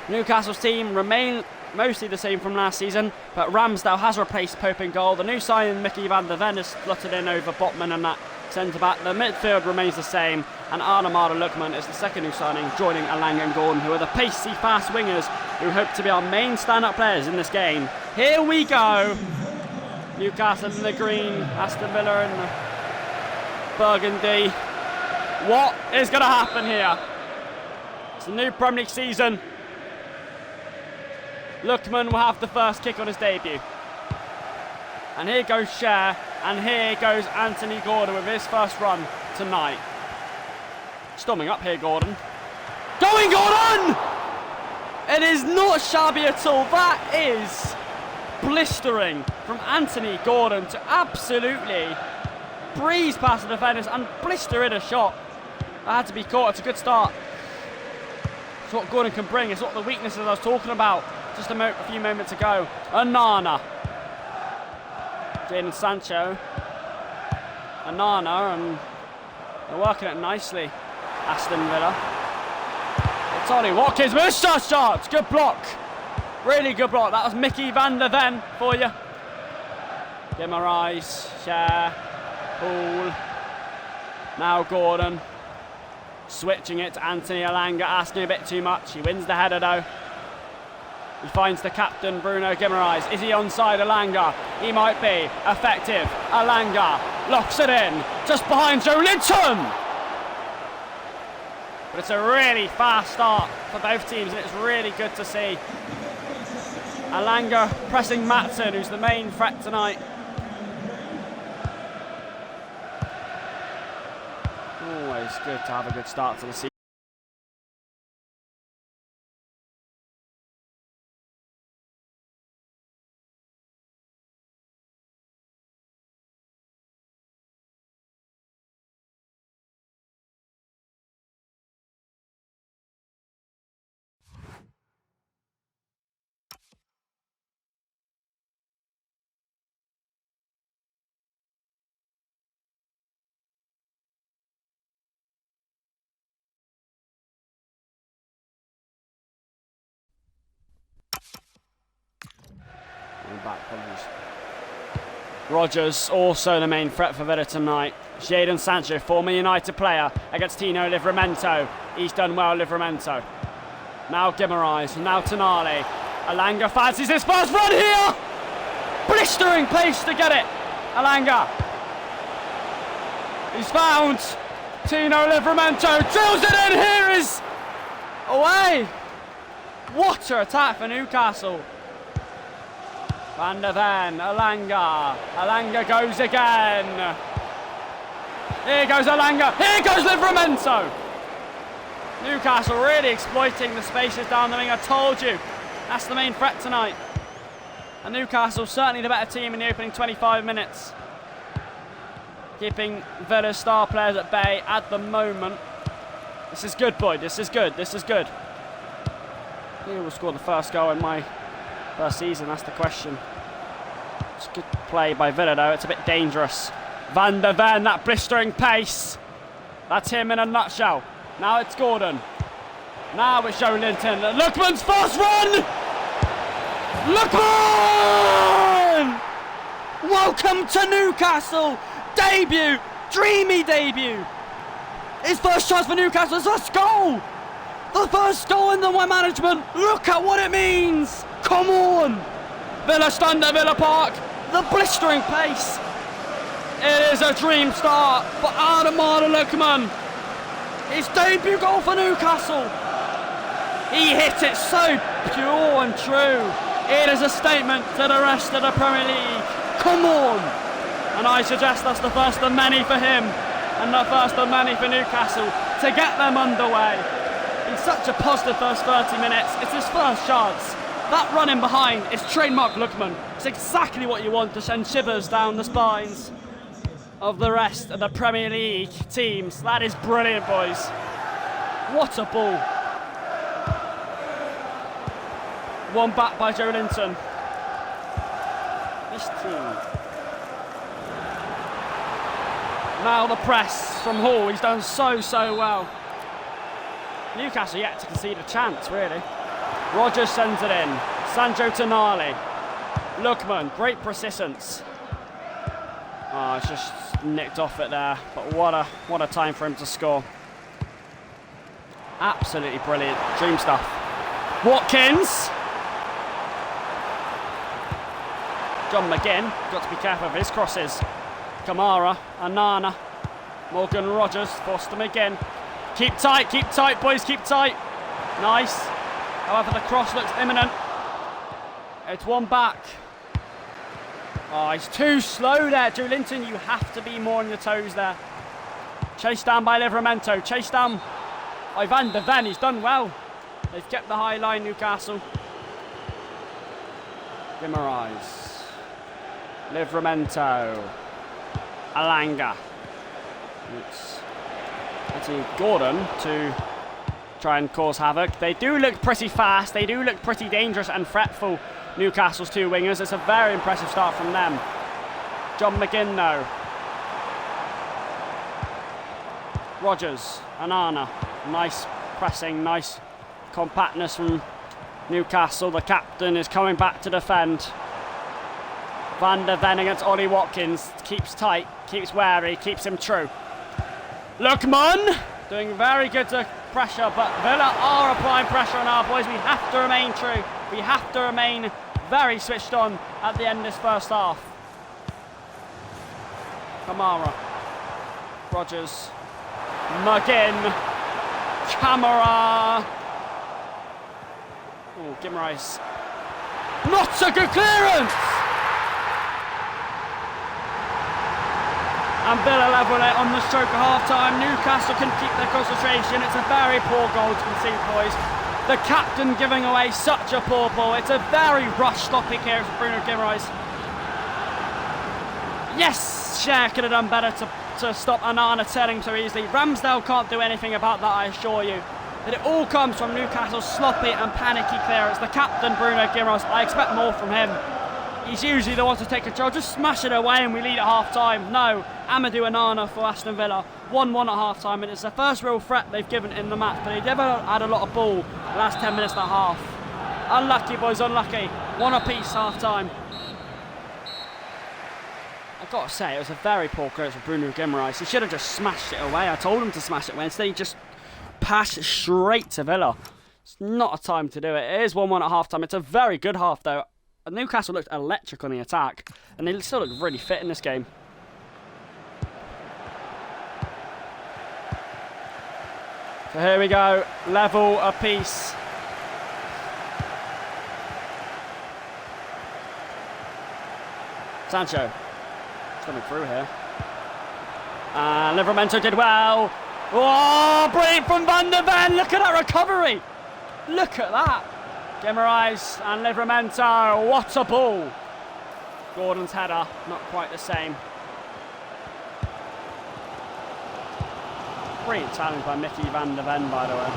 Newcastle's team remain mostly the same from last season, but Ramsdale has replaced Pope in goal. The new signing, Mickey van der Ven, has slotted in over Botman and that centre-back. The midfield remains the same, and Arnemada Lookman is the second new signing, joining Alanga and Gordon, who are the pacey, fast wingers who hope to be our main stand-up players in this game. Here we go! Newcastle in the green, Aston Villa in the burgundy. What is going to happen here? It's the new Premier League season. Lookman will have the first kick on his debut. And here goes Cher, and here goes Anthony Gordon with his first run tonight. Storming up here, Gordon. Going Gordon! It is not shabby at all. That is blistering from Anthony Gordon to absolutely breeze past the defenders and blister in a shot. That had to be caught. It's a good start. It's what Gordon can bring. It's what the weaknesses I was talking about just a few moments ago. Onana. Jadon Sancho. Onana, and they're working it nicely. Aston Villa. It's Ollie Watkins with a shot. Good block. Really good block. That was Mickey van der Ven for you. Guimaraes, Cher, Poole. Now Gordon. Switching it to Anthony Alanga, asking a bit too much. He wins the header though. He finds the captain, Bruno Guimaraes. Is he onside Alanga? He might be. Effective. Alanga locks it in. Just behind Joe Linton. But it's a really fast start for both teams, and it's really good to see. Alanga pressing Matson, who's the main threat tonight. Always good to have a good start to the season. Back, Rodgers also the main threat for Villa tonight. Jadon Sancho, former United player, against Tino Livramento. He's done well, Livramento. Now Guimaraes, now Tonali. Alanga fancies his first run here! Blistering pace to get it. Alanga. He's found Tino Livramento, drills it in, here is away! What an attack for Newcastle. Van der Ven, Alanga. Alanga goes again. Here goes Alanga. Here goes Livramento. Newcastle really exploiting the spaces down the wing. I told you, that's the main threat tonight. And Newcastle certainly the better team in the opening 25 minutes. Keeping Villa's star players at bay at the moment. This is good, boy. This is good. This is good. Who will score the first goal in my first season? That's the question. It's good play by Villa though. It's a bit dangerous. Van der Ven, that blistering pace. That's him in a nutshell. Now it's Gordon. Now it's Joe Linton. Lookman's first run! Lookman! Welcome to Newcastle! Debut! Dreamy debut! His first chance for Newcastle, his first goal! The first goal in the management! Look at what it means! Come on! Villa stand at Villa Park. The blistering pace. It is a dream start for Arnemada Lookman. His debut goal for Newcastle. He hit it so pure and true. It is a statement to the rest of the Premier League. Come on! And I suggest that's the first of many for him, and the first of many for Newcastle to get them underway. In such a positive first 30 minutes, it's his first chance. That run in behind is trademark Lookman. It's exactly what you want to send shivers down the spines of the rest of the Premier League teams. That is brilliant, boys. What a ball. One back by Joe Linton. This team. Now the press from Hall. He's done so well. Newcastle yet to concede a chance, really. Rodgers sends it in. Sancho Tonali. Lookman, great persistence. Oh, it's just nicked off it there. But what a time for him to score. Absolutely brilliant. Dream stuff. Watkins. John McGinn. Got to be careful of his crosses. Kamara. Anana. Morgan Rogers. Foster McGinn. Keep tight, boys, keep tight. Nice. However, the cross looks imminent. It's one back. Oh, he's too slow there. Drew Linton, you have to be more on your toes there. Chased down by Livramento. Chased down by Van de Ven. He's done well. They've kept the high line, Newcastle. Guimaraes. Livramento. Alanga. It's Anthony Gordon to try and cause havoc. They do look pretty fast. They do look pretty dangerous and fretful, Newcastle's two wingers. It's a very impressive start from them. John McGinn, though. Rogers, Anana. Nice pressing, nice compactness from Newcastle. The captain is coming back to defend. Van de Ven against Ollie Watkins. Keeps tight, keeps wary, keeps him true. Lookman doing very good to pressure, but Villa are applying pressure on our boys. We have to remain true. We have to remain very switched on at the end of this first half. Kamara. Rogers. McGinn. Kamara. Oh, Guimaraes. Not a good clearance! And Villa level it on the stroke of half-time. Newcastle can keep their concentration. It's a very poor goal to concede, boys. The captain giving away such a poor ball. It's a very rushed stopping here for Bruno Guimaraes. Yes, Cher could have done better to stop Anana turning so easily. Ramsdale can't do anything about that, I assure you. But it all comes from Newcastle's sloppy and panicky clearance. The captain, Bruno Guimaraes, I expect more from him. He's usually the one to take control. Just smash it away and we lead at half-time. No, Amadou Anana for Aston Villa. 1-1 at half-time, and it's the first real threat they've given in the match, but they never had a lot of ball the last 10 minutes and a half. Unlucky, boys, unlucky. One apiece half-time. I've got to say, it was a very poor clearance for Bruno Guimaraes. He should have just smashed it away. I told him to smash it away. Instead, he just passed it straight to Villa. It's not a time to do it. It is 1-1 at half-time. It's a very good half, though. Newcastle looked electric on the attack, and they still look really fit in this game. So here we go, level apiece. Sancho, coming through here. And Livramento did well. Oh, brilliant from Van de Ven. Look at that recovery. Look at that. Guimaraes and Livramento. What a ball. Gordon's header, not quite the same. Brilliant challenge by Mickey Van de Ven, by the way.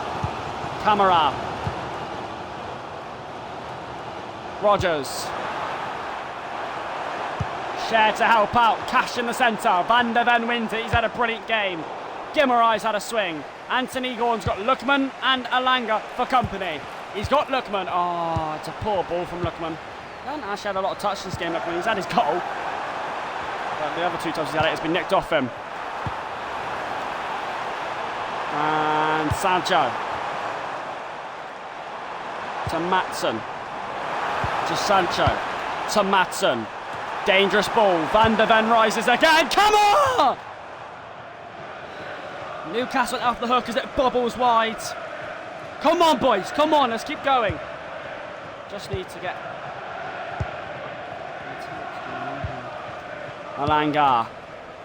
Kamara. Rogers. Cher to help out. Cash in the centre. Van de Ven wins it. He's had a brilliant game. Guimaraes had a swing. Anthony Gordon's got Lookman and Alanga for company. He's got Lookman. Oh, it's a poor ball from Lookman. He hasn't actually had a lot of touch this game, Lookman. He's had his goal. But the other two times he's had it, it's been nicked off him. And Sancho. To Matson. To Sancho. To Matson. Dangerous ball. Van de Ven rises again. Come on! Newcastle off the hook as it bubbles wide. Come on, boys. Come on. Let's keep going. Just need to get... Alanga.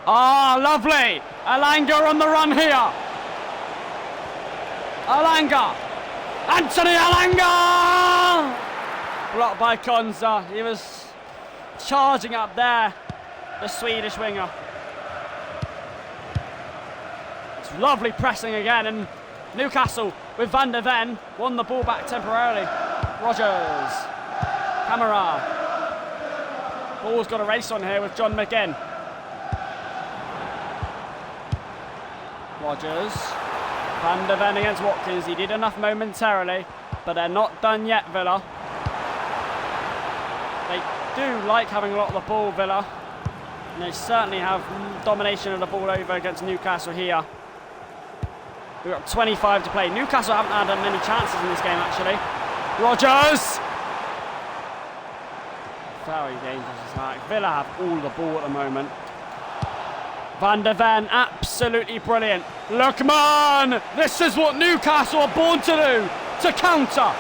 Ah, oh, lovely. Alanga on the run here. Alanga. Anthony Alanga! Blocked by Konza. He was charging up there. The Swedish winger. It's lovely pressing again, and Newcastle with Van de Ven won the ball back temporarily. Rogers. Kamara. Ball's got a race on here with John McGinn. Rogers. Van de Ven against Watkins. He did enough momentarily, but they're not done yet, Villa. do like having a lot of the ball, Villa. And they certainly have domination of the ball over against Newcastle here. We've got 25 to play. Newcastle haven't had many chances in this game, actually. Rodgers! Very dangerous attack. Villa have all the ball at the moment. Van der Ven, absolutely brilliant. Lookman! This is what Newcastle are born to do. To counter.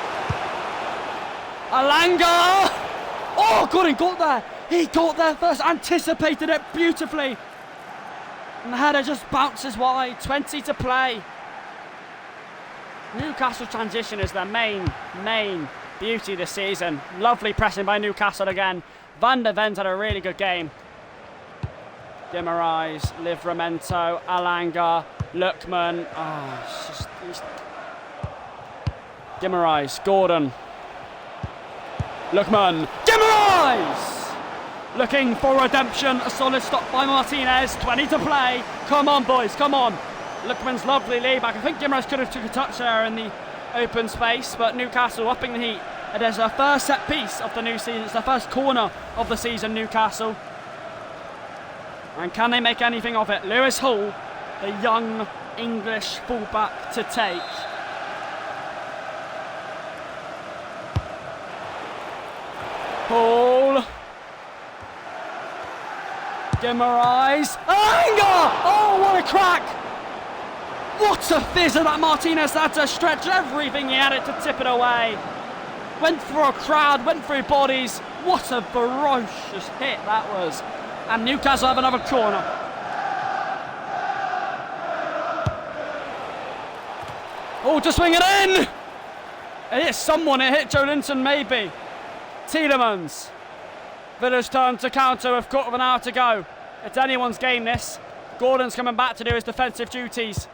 Alanga! Oh, God, he got there. He got there first, anticipated it beautifully. And the header just bounces wide. 20 to play. Newcastle transition is their main beauty this season. Lovely pressing by Newcastle again. Van der Ven's had a really good game. Guimaraes, Livramento, Alanga, Lookman. Oh, it's just... Guimaraes, Gordon. Lookman, Guimaraes! Looking for redemption. A solid stop by Martinez. 20 to play. Come on, boys, come on. Lookman's lovely lead back. I think Guimaraes could have took a touch there in the open space, but Newcastle upping the heat. It is their first set piece of the new season. It's their first corner of the season, Newcastle. And can they make anything of it? Lewis Hall, the young English fullback to take. Hall. Guimaraes. Alanga! Oh, what a crack! What a fizz of that Martinez. Had to stretch everything he had it to tip it away. Went through a crowd, went through bodies. What a ferocious hit that was. And Newcastle have another corner. Oh, to swing it in! It hit someone, it hit Joe Linton maybe. Tielemans. Villa's turn to counter with quarter of an hour to go. It's anyone's game, this. Gordon's coming back to do his defensive duties.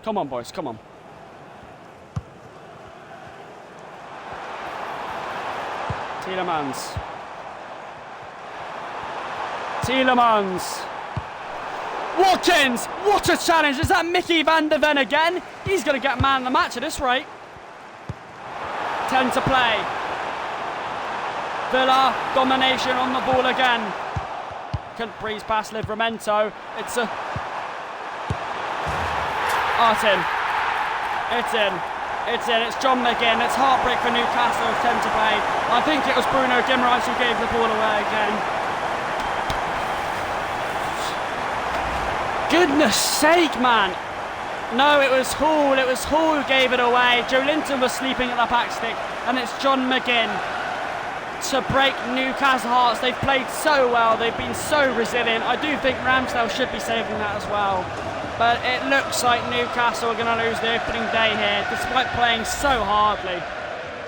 Come on, boys, come on. Tielemans. Tielemans. Watkins! What a challenge! Is that Mickey van der Ven again? He's going to get man of the match at this rate. 10 to play. Villa, domination on the ball again. Couldn't breeze past Livramento. It's a... Oh, it's in. It's in. It's in. It's John McGinn. It's heartbreak for Newcastle with 10 to play. I think it was Bruno Guimaraes who gave the ball away again. Goodness sake, man. No, it was Hall. It was Hall who gave it away. Joe Linton was sleeping at the back stick. And it's John McGinn to break Newcastle hearts. They've played so well. They've been so resilient. I do think Ramsdale should be saving that as well. But it looks like Newcastle are going to lose the opening day here, despite playing so hardly.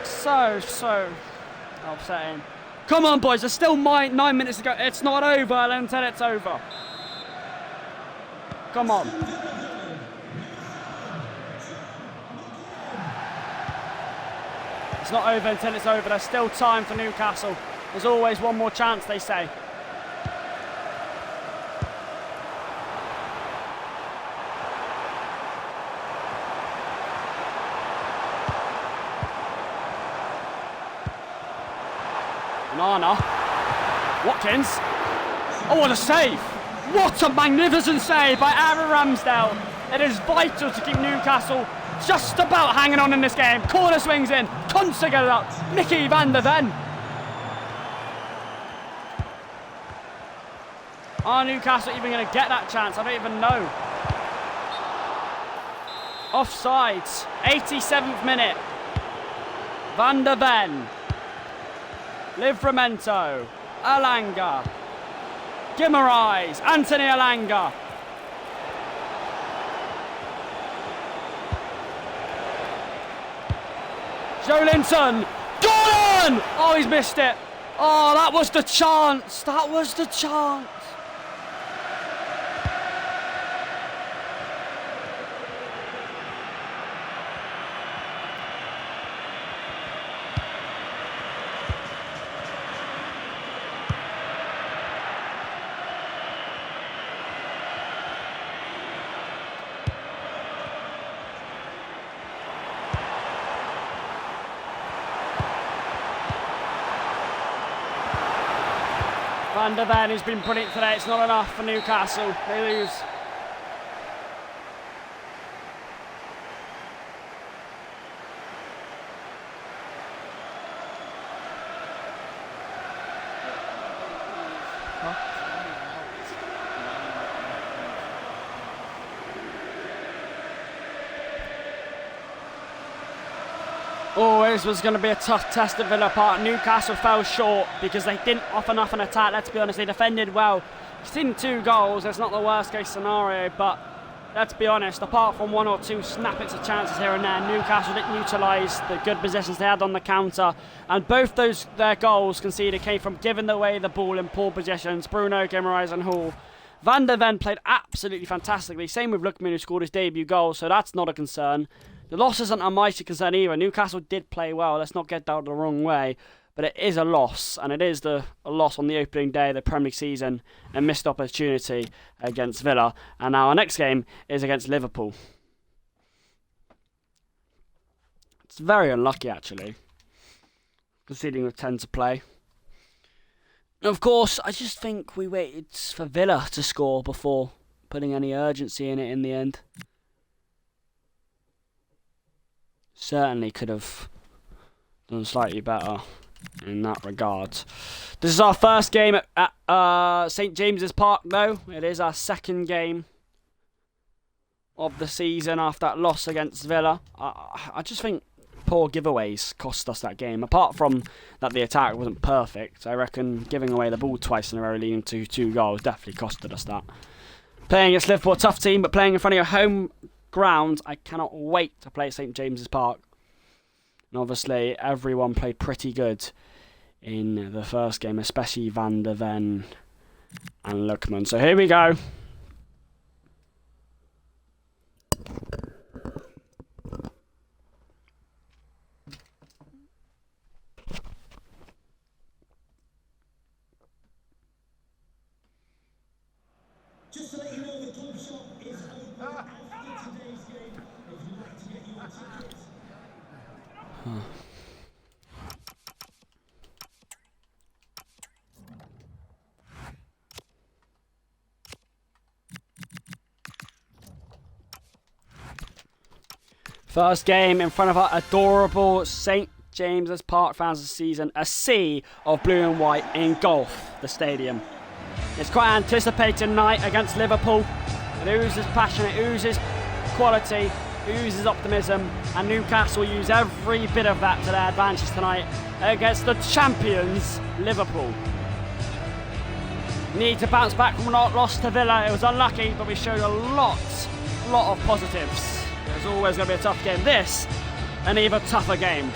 So upsetting. Come on, boys. There's still 9 minutes to go. It's not over until it's over. Come on. It's not over until it's over. There's still time for Newcastle. There's always one more chance, they say. Nana. Watkins. Oh, what a save. What a magnificent save by Aaron Ramsdale. It is vital to keep Newcastle just about hanging on in this game. Corner swings in. Kunst to get it up. Mickey van der Ven. Are Newcastle even going to get that chance? I don't even know. Offsides. 87th minute. Van der Ven. Livramento. Alanga. Guimaraes. Anthony Alanga. Joe Linton. Gordon! Oh, he's missed it. Oh, that was the chance. That was the chance. Van der Ven, who's been brilliant today. It's not enough for Newcastle. They lose. Oh, this was going to be a tough test at Villa Park. Newcastle fell short because they didn't offer enough an attack. Let's be honest, they defended well. Seen 2 goals, it's not the worst case scenario, but let's be honest, apart from 1 or 2 snappets of chances here and there, Newcastle didn't utilise the good positions they had on the counter, and both their goals conceded came from giving away the ball in poor positions. Bruno, Guimaraes and Hall. Van der Ven played absolutely fantastically. Same with Lookman, who scored his debut goal, so that's not a concern. The loss isn't a mighty concern either. Newcastle did play well, let's not get that the wrong way, but it is a loss, and it is a loss on the opening day of the Premier League season, a missed opportunity against Villa. And now our next game is against Liverpool. It's very unlucky, actually, conceding with 10 to play. And of course, I just think we waited for Villa to score before putting any urgency in it in the end. Certainly could have done slightly better in that regard. This is our first game at St James's Park, though. It is our second game of the season after that loss against Villa. I just think poor giveaways cost us that game. Apart from that the attack wasn't perfect, I reckon giving away the ball twice in a row leading to 2 goals definitely costed us that. Playing against Liverpool, a tough team, but playing in front of your home ground, I cannot wait to play at St James's Park. And obviously everyone played pretty good in the first game, especially Van der Ven and Lookman. So here we go. Just to let you know, the club shop is open after today's game if you'd like to get your tickets. First game in front of our adorable St James's Park fans this season. A sea of blue and white engulf the stadium. It's quite an anticipated night against Liverpool. It oozes passion, it oozes quality, it oozes optimism, and Newcastle use every bit of that to their advantage tonight against the champions, Liverpool. Need to bounce back from a loss to Villa. It was unlucky, but we showed a lot of positives. There's always going to be a tough game. This, an even tougher game.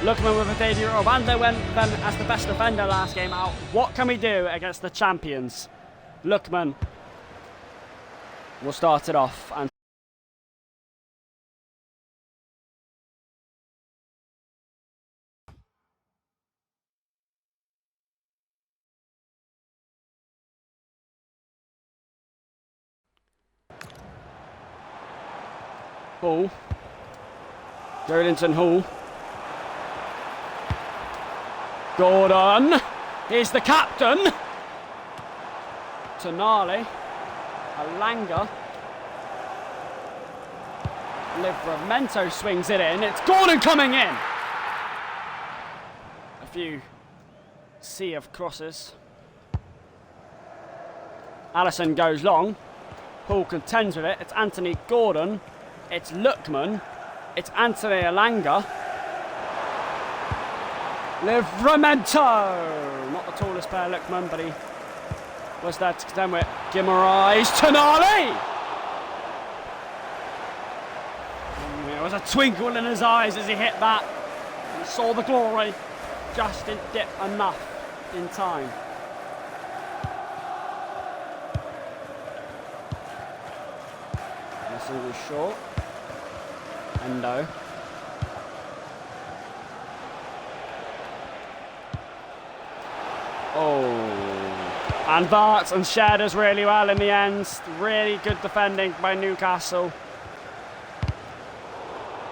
Lookman with a debut of Van der Ven as the best defender last game out. What can we do against the champions? Lookman will start it off. And Hall. Joelinton Hall. Gordon is the captain. Tonali. Alanga. Livramento swings it in. It's Gordon coming in. A few sea of crosses. Alisson goes long. Hall contends with it. It's Anthony Gordon. It's Lookman. It's Anthony Alanga. Livramento! Not the tallest player, Lookman, but he was there to contend with. Guimaraes. Tonali! There was a twinkle in his eyes as he hit that. He saw the glory. Just didn't dip enough in time. A single short. Endo. Oh. And Vart and shared us really well in the end. Really good defending by Newcastle.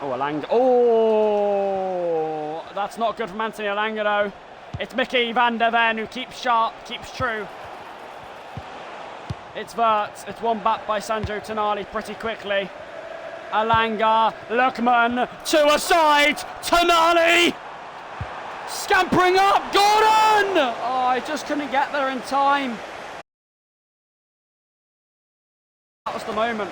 Oh, Alanga. Oh, that's not good from Anthony Alanga though. It's Mickey van der Ven who keeps sharp, keeps true. It's Wirtz. It's won back by Sandro Tonali pretty quickly. Alanga, Lookman, to a side, Tonali! Scampering up, Gordon! Oh, I just couldn't get there in time. That was the moment.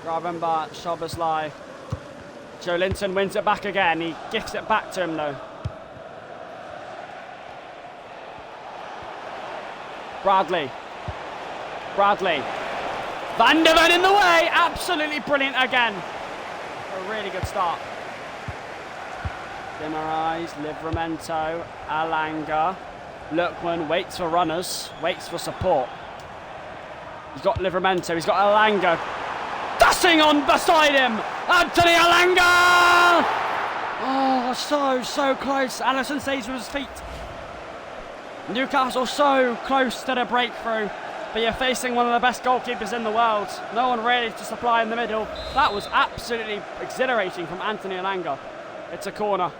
Gravenbach, Szoboszlai. Joe Linton wins it back again. He gifts it back to him though. Bradley. Van der Ven in the way. Absolutely brilliant again. A really good start. Guimaraes, Livramento, Alanga. Lookman waits for runners, waits for support. He's got Livramento, he's got Alanga. Dashing on beside him! Anthony Alanga! Oh, so close. Alisson stays with his feet. Newcastle so close to the breakthrough, but you're facing one of the best goalkeepers in the world. No one really to supply in the middle. That was absolutely exhilarating from Anthony Alanga. It's a corner.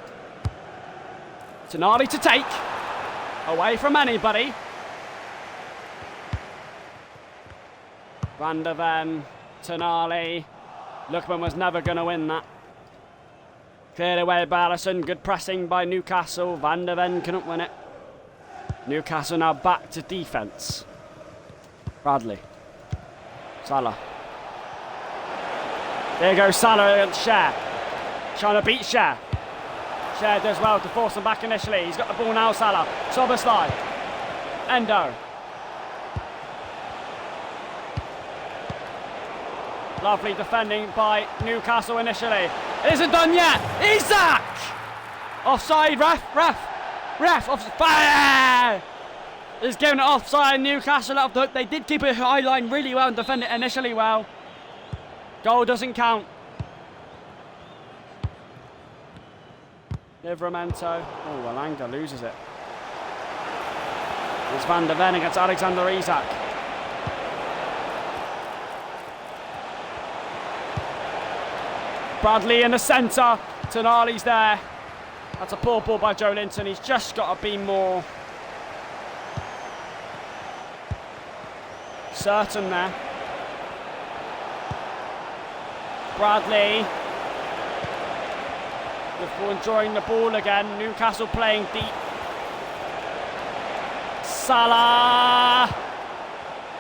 Tonali to take. Away from anybody. Van der Ven, Tonali. Lookman was never going to win that. Cleared away by Alisson. Good pressing by Newcastle. Van der Ven couldn't win it. Newcastle now back to defence. Bradley. Salah. There goes Salah against Cher. Trying to beat Cher. Cher does well to force him back initially. He's got the ball now, Salah. Szoboszlai. Endo. Lovely defending by Newcastle initially. It isn't done yet. Isak! Offside, ref. Offside. He's given it offside. Newcastle out of the hook. They did keep it high line really well and defend it initially well. Goal doesn't count. Livramento. Oh, Alanga loses it. It's Van der Ven against Alexander Isak. Bradley in the centre. Tonali's there. That's a poor ball by Joe Linton. He's just got to be more certain there. Bradley. Before enjoying the ball again. Newcastle playing deep. Salah.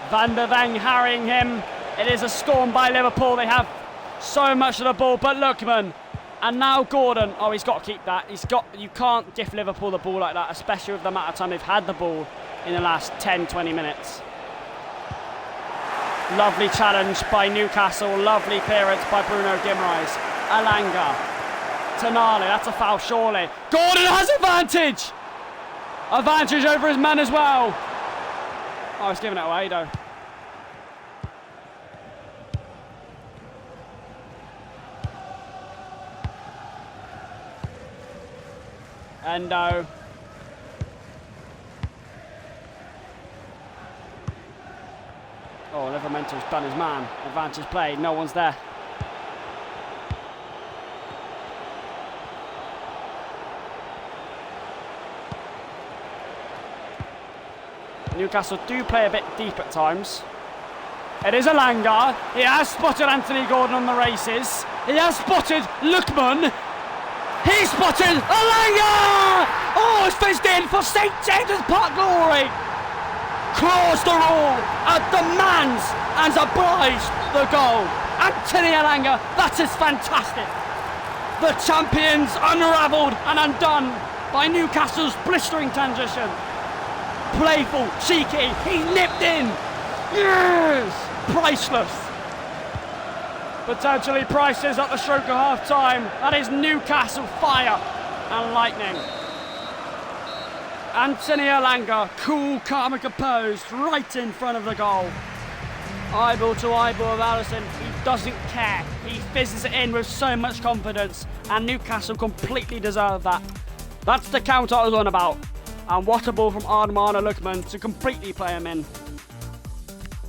Van der Ven harrying him. It is a storm by Liverpool. They have so much of the ball, but Lookman. And now Gordon. Oh, he's got to keep that. You can't gift Liverpool the ball like that, especially with the amount of time they've had the ball in the last 10-20 minutes. Lovely challenge by Newcastle. Lovely clearance by Bruno Guimaraes. Alanga. Tonali. That's a foul, surely. Gordon has advantage. Advantage over his man as well. Oh, he's giving it away, though. Endo. Oh, Livermento's done his man. Advantage play, no one's there. Newcastle do play a bit deep at times. It is Alanga. He has spotted Anthony Gordon on the races. He has spotted Lookman. He spotted Alanga! Oh, it's fizzed in for St James's Park glory! Claws the rule and demands and obliged the goal. Anthony Alanga, that is fantastic. The champions unravelled and undone by Newcastle's blistering transition. Playful, cheeky, he nipped in. Yes! Priceless. Potentially prices at the stroke of half time. That is Newcastle fire and lightning. Anthony Alanga, cool, calm and composed, right in front of the goal. Eyeball to eyeball with Alisson. He doesn't care. He fizzes it in with so much confidence, and Newcastle completely deserve that. That's the counter I was on about. And what a ball from Ardman Lookman to completely play him in.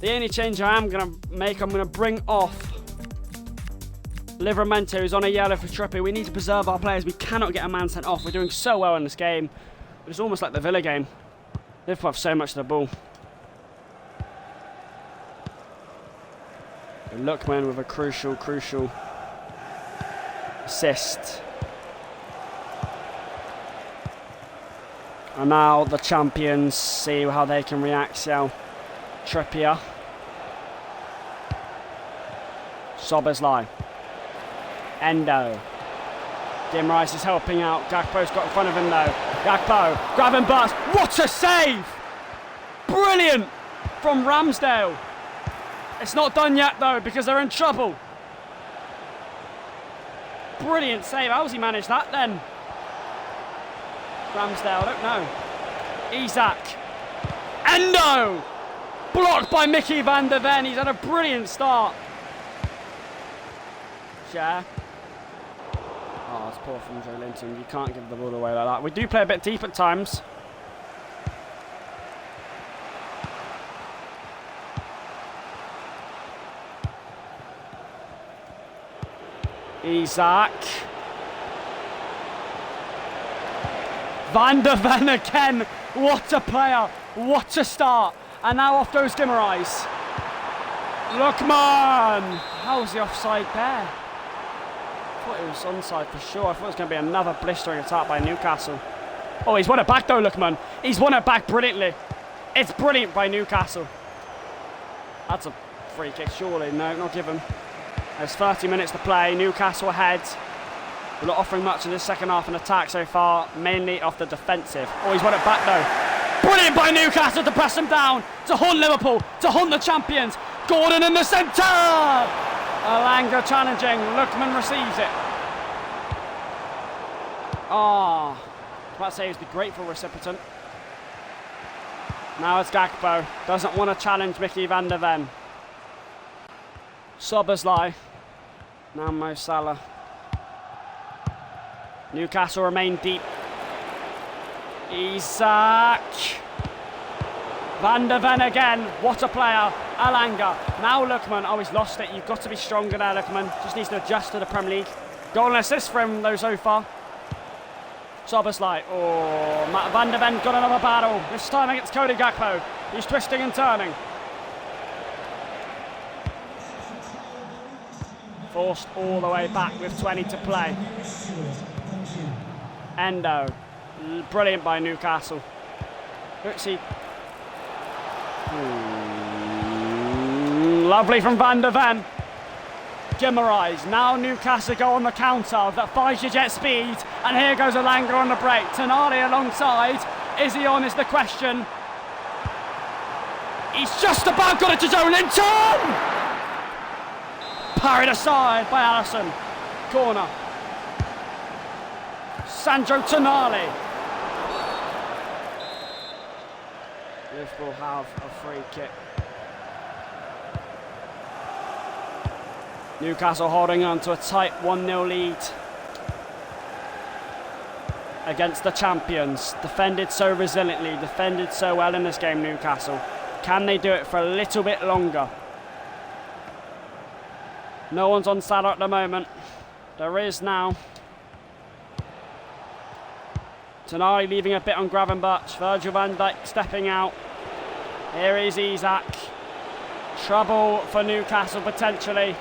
The only change I am going to make, I'm going to bring off Livramento is on a yellow for Trippier. We need to preserve our players. We cannot get a man sent off. We're doing so well in this game. It's almost like the Villa game. Liverpool have so much of the ball. Lookman with a crucial assist. And now the champions, see how they can react. So Trippier. Szoboszlai. Endo. Dimrice is helping out. Gakpo's got in front of him though. Gakpo, grab and bust. What a save! Brilliant from Ramsdale. It's not done yet though because they're in trouble. Brilliant save. How's he managed that then? Ramsdale, I don't know. Isak. Endo! Blocked by Mickey van der Ven. He's had a brilliant start. Share. Oh, it's poor from Joe Linton. You can't give the ball away like that. We do play a bit deep at times. Isak. Van der Ven again. What a player. What a start. And now off goes Guimaraes. Lookman. How's the offside there? I thought it was onside for sure. I thought it was going to be another blistering attack by Newcastle. Oh, he's won it back though, Lookman. He's won it back brilliantly. It's brilliant by Newcastle. That's a free kick, surely. No, not given. There's 30 minutes to play. Newcastle ahead. We're not offering much in this second half in attack so far, mainly off the defensive. Oh, he's won it back though. Brilliant by Newcastle to press them down, to hunt Liverpool, to hunt the champions. Gordon in the centre! Alanga challenging. Lookman receives it. Ah, I was about to say he was the grateful recipient. Now it's Gakpo. Doesn't want to challenge Mickey van der Ven. Szoboszlai. Now Mo Salah. Newcastle remain deep. Isak. Van der Ven again. What a player. Alanga. Now Lookman. Oh, he's lost it. You've got to be stronger there, Lookman. Just needs to adjust to the Premier League. Goal and assist for him, though, so far. Szoboszlai. Oh, Van der Ven got another battle. This time against Cody Gakpo. He's twisting and turning. Forced all the way back with 20 to play. Endo. Brilliant by Newcastle. Let's see. Lovely from Van der Ven. Guimaraes. Now Newcastle go on the counter. That 5 jet speed. And here goes Alanga on the break. Tonali alongside. Is he on is the question. He's just about got it to Joe Linton! Parried aside by Allison. Corner. Sandro Tonali. Liverpool have a free kick. Newcastle holding on to a tight 1-0 lead against the champions. Defended so resiliently, defended so well in this game, Newcastle. Can they do it for a little bit longer? No one's on Salah at the moment. There is now. Tonali leaving a bit on Gravenberch. Virgil van Dijk stepping out. Here is Isak. Trouble for Newcastle potentially.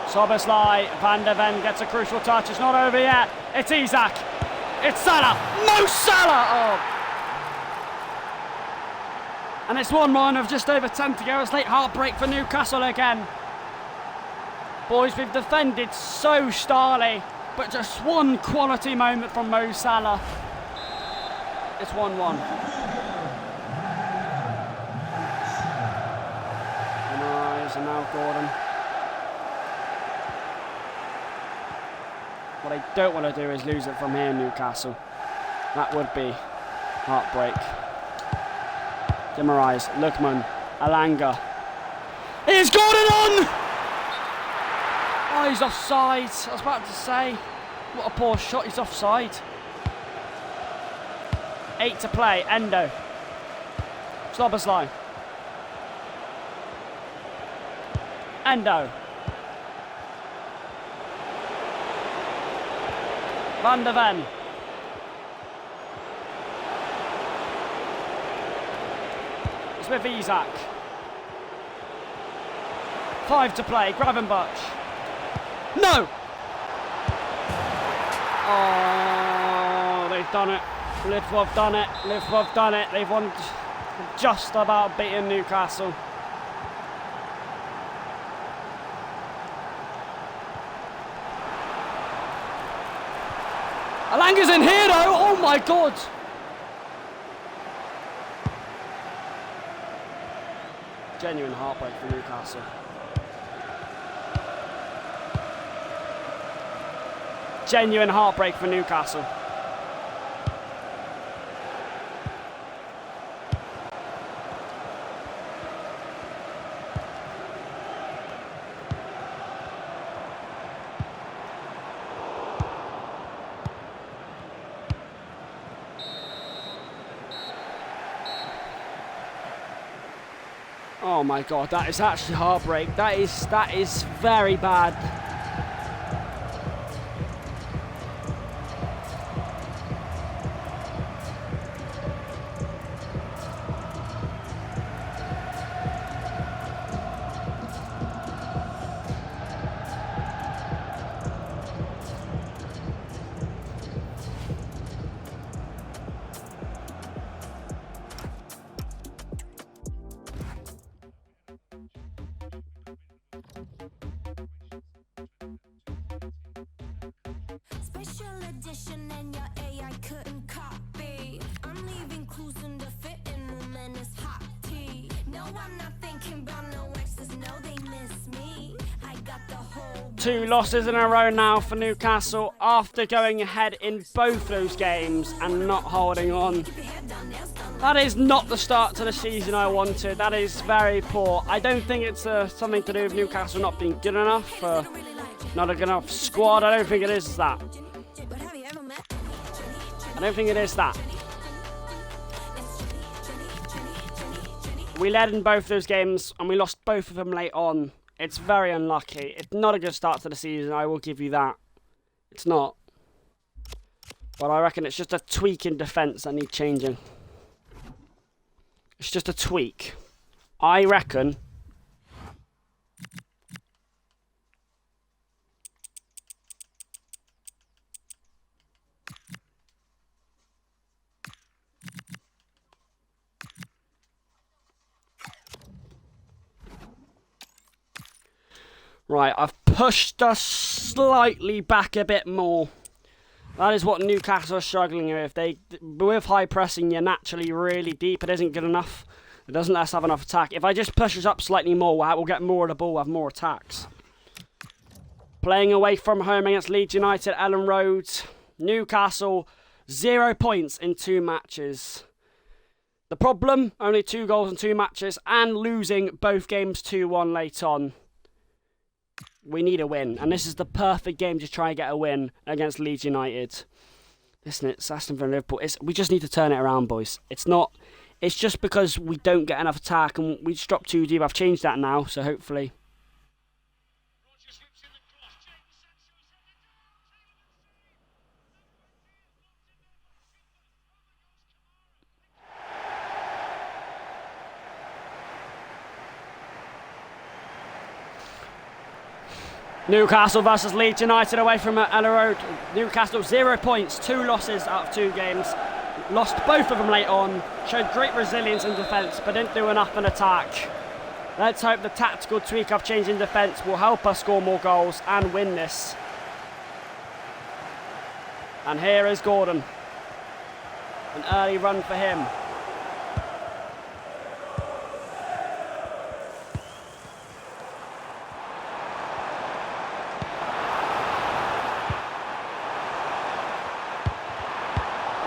Szoboszlai. Van der Ven gets a crucial touch. It's not over yet. It's Isak. It's Salah. Mo Salah! Oh. And it's 1-1 of just over 10 to go. It's late heartbreak for Newcastle again. Boys, we've defended so starly, but just one quality moment from Mo Salah. It's 1-1. And now Gordon. What I don't want to do is lose it from here, Newcastle. That would be heartbreak. Guimaraes, Lookman, Alanga. Is Gordon on? Oh, he's offside. I was about to say. What a poor shot, he's offside. 8 to play, Endo. Szoboszlai. Van der Ven. It's with Isak. 5 to play, Gravenberch. No! Oh, they've done it. Liverpool have done it. Liverpool have done it. They've won, just about beaten Newcastle. Alanga's in here though, oh my god! Genuine heartbreak for Newcastle. Genuine heartbreak for Newcastle. Oh my god, that is actually heartbreak. That is very bad. Special edition and your AI couldn't copy. I'm leaving clues in the fitting room and it's hot tea. No, I'm not thinking about no exes, no, they miss me. I got the whole 2 losses in a row now for Newcastle after going ahead in both those games and not holding on. That is not the start to the season I wanted. That is very poor. I don't think it's something to do with Newcastle not being good enough, not a good enough squad. I don't think it is that. I don't think it is that. We led in both those games and we lost both of them late on. It's very unlucky. It's not a good start to the season, I will give you that. It's not. But I reckon it's just a tweak in defence that needs changing. It's just a tweak. I reckon. Right, I've pushed us slightly back a bit more. That is what Newcastle are struggling with. With high pressing, you're naturally really deep. It isn't good enough. It doesn't let us have enough attack. If I just push us up slightly more, we'll get more of the ball, we'll have more attacks. Playing away from home against Leeds United, Ellen Road. Newcastle, 0 points in 2 matches. The problem, only 2 goals in 2 matches, and losing both games 2-1 late on. We need a win, and this is the perfect game to try and get a win against Leeds United. Listen, it's Aston Villa Liverpool. We just need to turn it around, boys. It's just because we don't get enough attack, and we just dropped 2 deep. I've changed that now, so hopefully. Newcastle versus Leeds United away from Ellen Road. Newcastle 0 points, 2 losses out of 2 games. Lost both of them late on. Showed great resilience in defence, but didn't do enough in attack. Let's hope the tactical tweak I've changed in defence will help us score more goals and win this. And here is Gordon. An early run for him.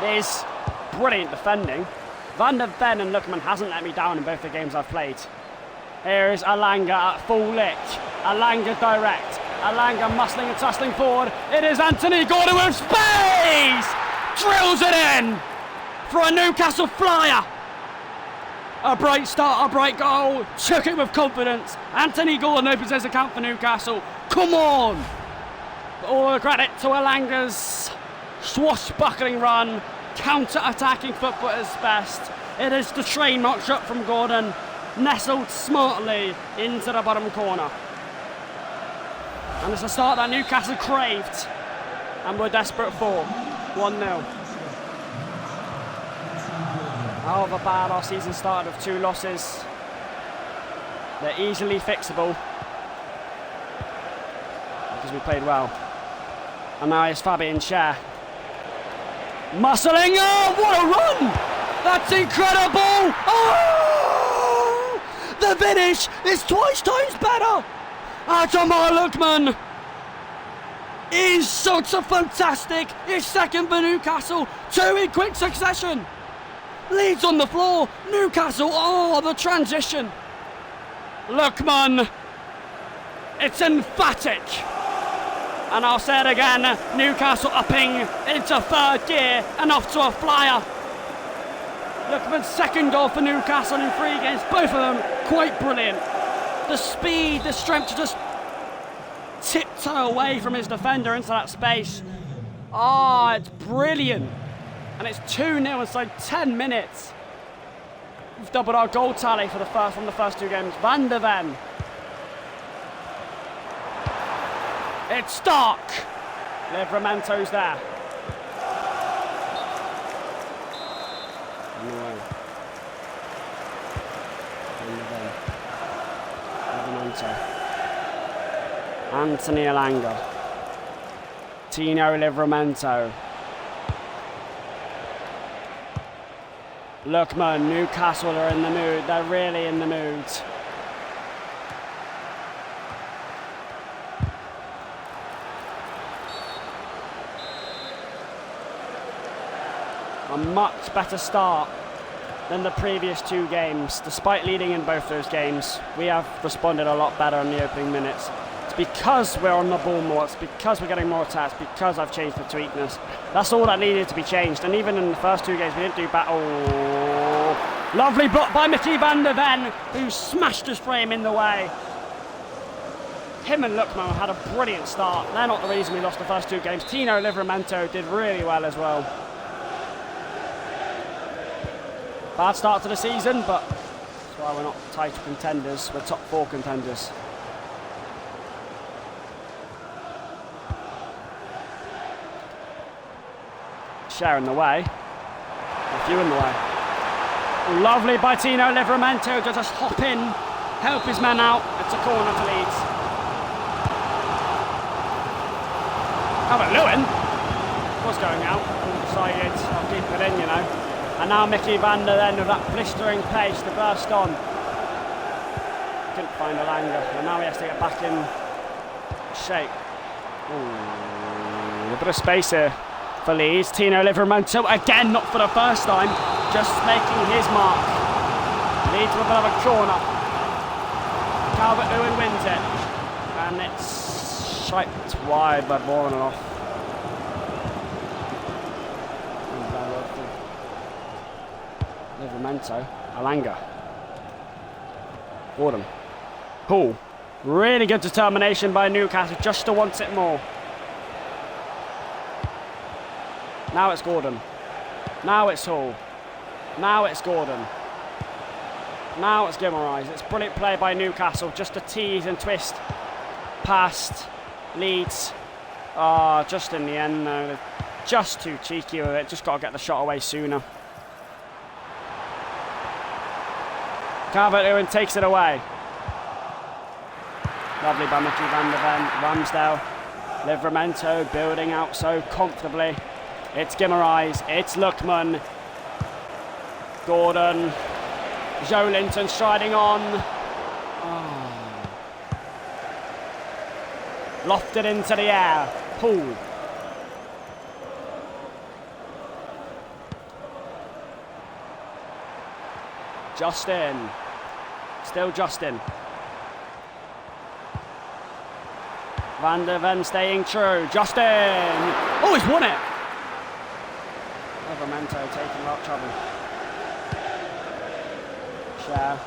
It is brilliant defending. Van der Ven and Lookman hasn't let me down in both the games I've played. Here is Alanga at full lick. Alanga direct. Alanga muscling and tussling forward. It is Anthony Gordon with space! Drills it in for a Newcastle flyer. A bright start, a bright goal. Took it with confidence. Anthony Gordon opens his account for Newcastle. Come on! All the credit to Alanga's swashbuckling run, counter-attacking football at its best. It is the train march up from Gordon, nestled smartly into the bottom corner. And it's a start that Newcastle craved and were desperate for. 1-0. However bad our season started with 2 losses, they're easily fixable because we played well. And now it's Fabian Schär. Muscling, oh, what a run! That's incredible! Oh! The finish is twice times better! Jamal Lookman is such a fantastic, his second for Newcastle, 2 in quick succession. Leeds on the floor, Newcastle, oh, the transition. Lookman, it's emphatic. And I'll say it again, Newcastle upping into 3rd gear and off to a flyer. Lookman's second goal for Newcastle in 3 games, both of them quite brilliant. The speed, the strength to just tiptoe away from his defender into that space. Ah, it's brilliant. And it's 2-0 inside 10 minutes. We've doubled our goal tally from the first 2 games. Van der Ven. It's Stark. Livramento's there. Anthony Elanga. Tino Livramento. Lookman, Newcastle are in the mood. They're really in the mood. A much better start than the previous 2 games. Despite leading in both those games, we have responded a lot better in the opening minutes. It's because we're on the ball more, it's because we're getting more attacks, because I've changed the tweakness. That's all that needed to be changed. And even in the first 2 games, we didn't do bad. Oh, lovely block by Mickey van der Ven, who smashed his frame in the way. Him and Lookman had a brilliant start. They're not the reason we lost the first 2 games. Tino Livramento did really well as well. Bad start to the season, but that's why we're not title contenders. We're top 4 contenders. Schär in the way. A few in the way. Lovely by Tino Livramento to just hop in, help his men out. It's a corner to Leeds. Calvert-Lewin was going out and decided I'll keep it in, you know. And now Mickey van der Ven with that blistering pace to burst on. Couldn't find Elanga, and now he has to get back in shape. Ooh, a bit of space here for Leeds. Tino Livramento again, not for the first time, just making his mark. Leeds with another corner. Calvert-Lewin wins it, and it's shaped wide by Bournemouth. Livramento, Elanga, Gordon, Hall. Really good determination by Newcastle, just to want it more. Now it's Gordon. Now it's Hall. Now it's Gordon. Now it's Guimaraes. It's brilliant play by Newcastle, just to tease and twist past Leeds. Just in the end though, they're just too cheeky with it. Just got to get the shot away sooner. Calvert-Lewin takes it away. Lovely by Mickey van der Ven. Ramsdale. Livramento building out so comfortably. It's Guimaraes. It's Lookman. Gordon. Joe Linton striding on. Oh. Lofted into the air. Poole. Justin. Still Justin. Van der Ven staying true. Justin! Oh, he's won it! Livramento taking a lot of trouble. Schär.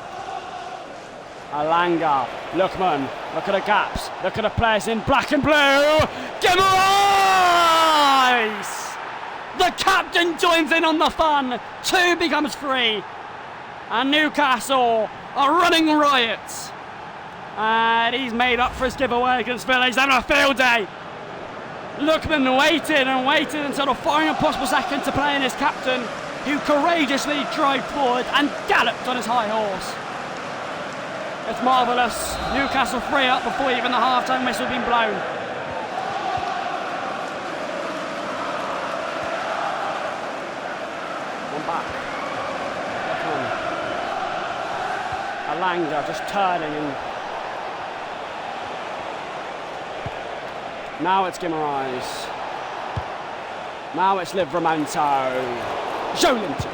Elanga. Lookman. Look at the gaps. Look at the players in black and blue. Guimaraes! captain joins in on the fun. 2 becomes 3. And Newcastle are running riots. And he's made up for his giveaway against Villa. He's having a field day. Lookman waited and waited until the final possible second to play in his captain, who courageously drove forward and galloped on his high horse. It's marvellous. Newcastle 3 up before even the half-time whistle had been blown. One back. Alanga just turning and now it's Guimaraes. Now it's Livramento. Joelinton.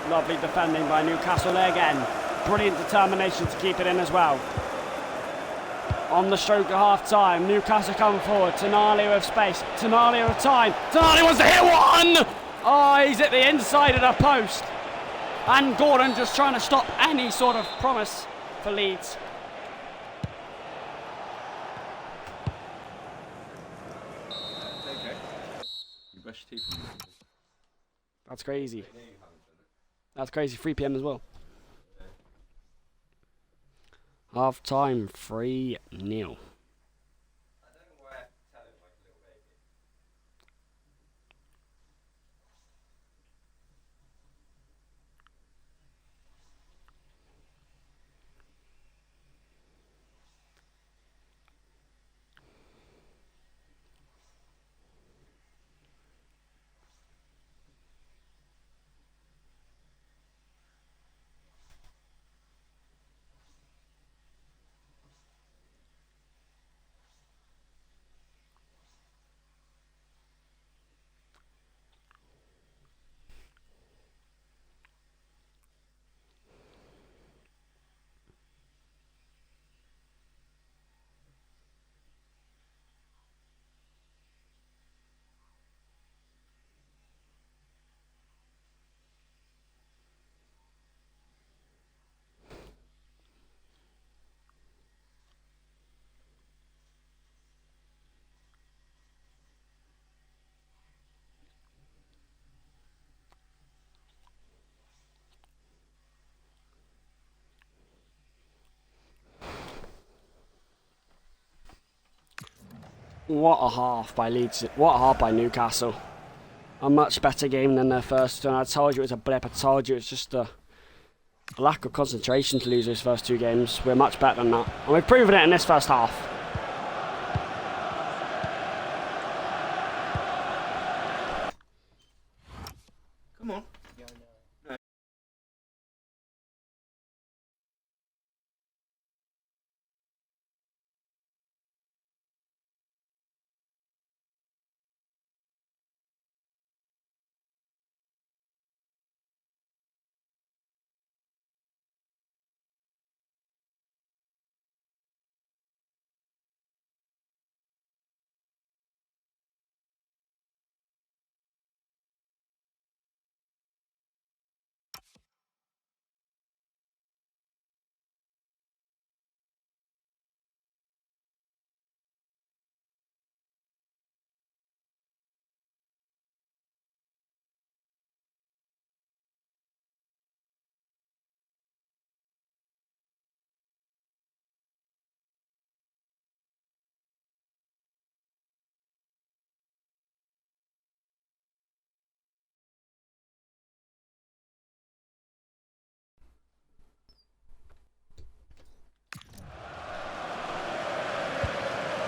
Lovely defending by Newcastle there again. Brilliant determination to keep it in as well. On the stroke at half time, Newcastle coming forward. Tonali with space. Tonali with time. Tonali wants to hit one! Oh, he's at the inside of the post. And Gordon just trying to stop any sort of promise for Leeds. Okay. You brush your teeth. That's crazy. That's crazy. 3 PM as well. Half time, 3-0. What a half by Leeds. What a half by Newcastle. A much better game than their first one. I told you it was a blip. I told you it's just a lack of concentration to lose those first 2 games. We're much better than that. And we've proven it in this first half. Come on.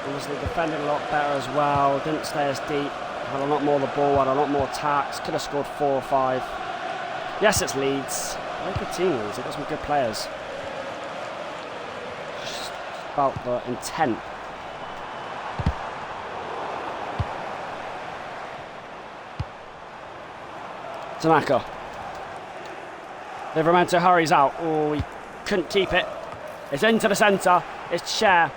Obviously defended a lot better as well, didn't stay as deep, had a lot more of the ball, had a lot more attacks, could have scored 4 or 5. Yes, it's Leeds. Very good team, Leeds. They've got some good players. Just about the intent. Tanaka. Livramento hurries out. Oh, he couldn't keep it. It's into the centre. It's Cher.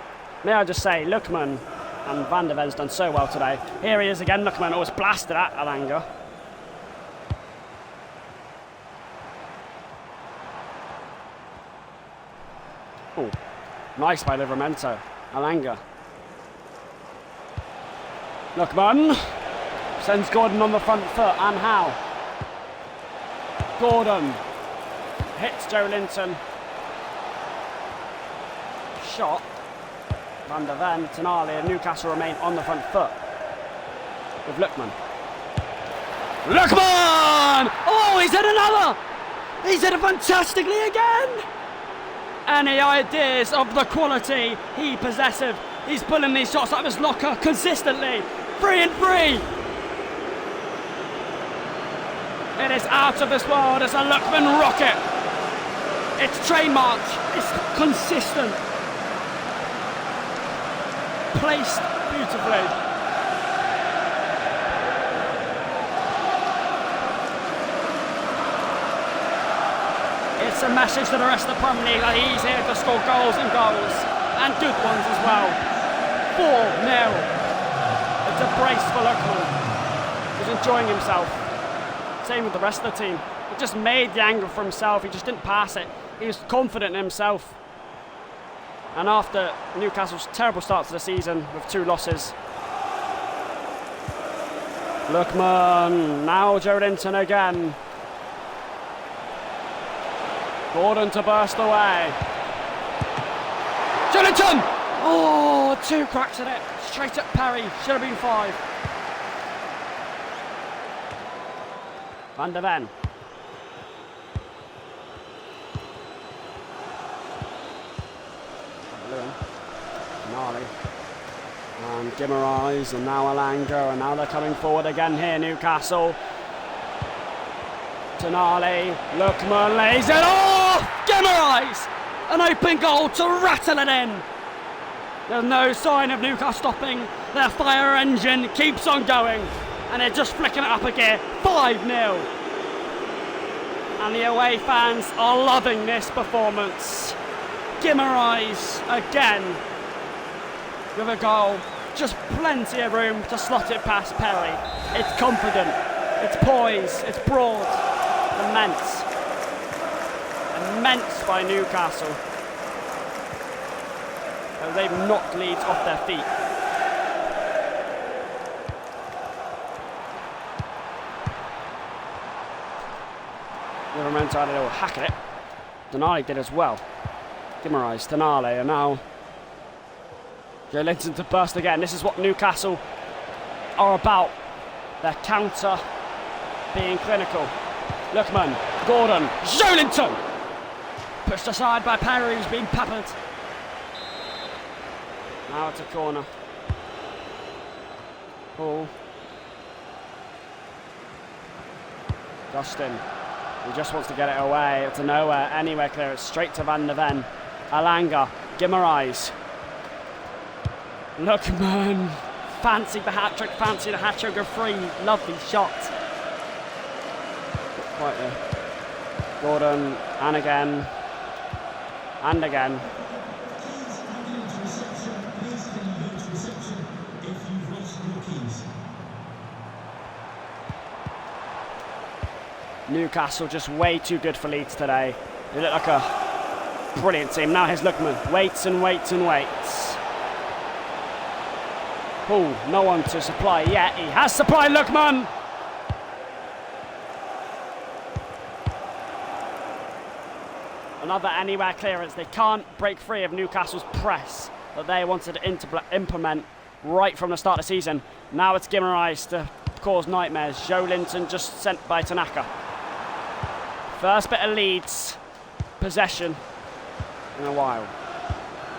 May I just say, Lookman and Van der Ven's done so well today. Here he is again. Lookman always blasted at Alanga. Oh, Nice by Livramento. Alanga. Lookman. Sends Gordon on the front foot. And how? Gordon. Hits Joe Linton. Shot. Van der Ven, Tonali and Newcastle remain on the front foot. With Lookman. Lookman! Oh, he's hit another! He's hit it fantastically again! Any ideas of the quality he possesses? He's pulling these shots out of his locker consistently. 3 and 3! It is out of this world. It's a Lookman rocket. It's trademark. It's consistent. Placed beautifully. It's a message to the rest of the Premier League that he's here to score goals and goals, and good ones as well. 4-0. It's a brace for Lookman. He's enjoying himself. Same with the rest of the team. He just made the angle for himself. He just didn't pass it. He was confident in himself. And after Newcastle's terrible start to the season with 2 losses, Lookman, now Joe Linton again. Gordon to burst away. Joe Linton! Oh, 2 cracks at it. Straight at Perry. Should have been 5. Van der Ven. Tonali. And Guimaraes, and now Alanga, and now they're coming forward again here, Newcastle. Tonali, Lookman lays it off! Guimaraes! An open goal to rattle it in. There's no sign of Newcastle stopping. Their fire engine keeps on going, and they're just flicking it up a gear. 5-0. And the away fans are loving this performance. Guimaraes again with a goal. Just plenty of room to slot it past Perry. It's confident, it's poised, it's broad. Immense. Immense by Newcastle. They've knocked Leeds off their feet. Livramento had a little hack at it. Tonali did as well. Guimaraes, Tonali, and now Joe Linton to burst again. This is what Newcastle are about. Their counter being clinical. Lookman, Gordon, Joe Linton! Pushed aside by Perry, who's been peppered. Now it's a corner. Ball. Dustin. He just wants to get it away. To nowhere, anywhere clear. It's straight to Van der Ven. Alanga, Guimaraes. Lookman. Fancy the hat-trick, fancy the hat-trick of 3. Lovely shot. Quite there. Gordon, and again. And again. Newcastle just way too good for Leeds today. They look like a brilliant team. Now here's Lookman. Waits and waits and waits. Oh, no one to supply yet. He has supplied Lookman. Another anywhere clearance. They can't break free of Newcastle's press that they wanted to implement right from the start of the season. Now it's Guimaraes to cause nightmares. Joe Linton just sent by Tanaka. First bit of Leeds possession in a while.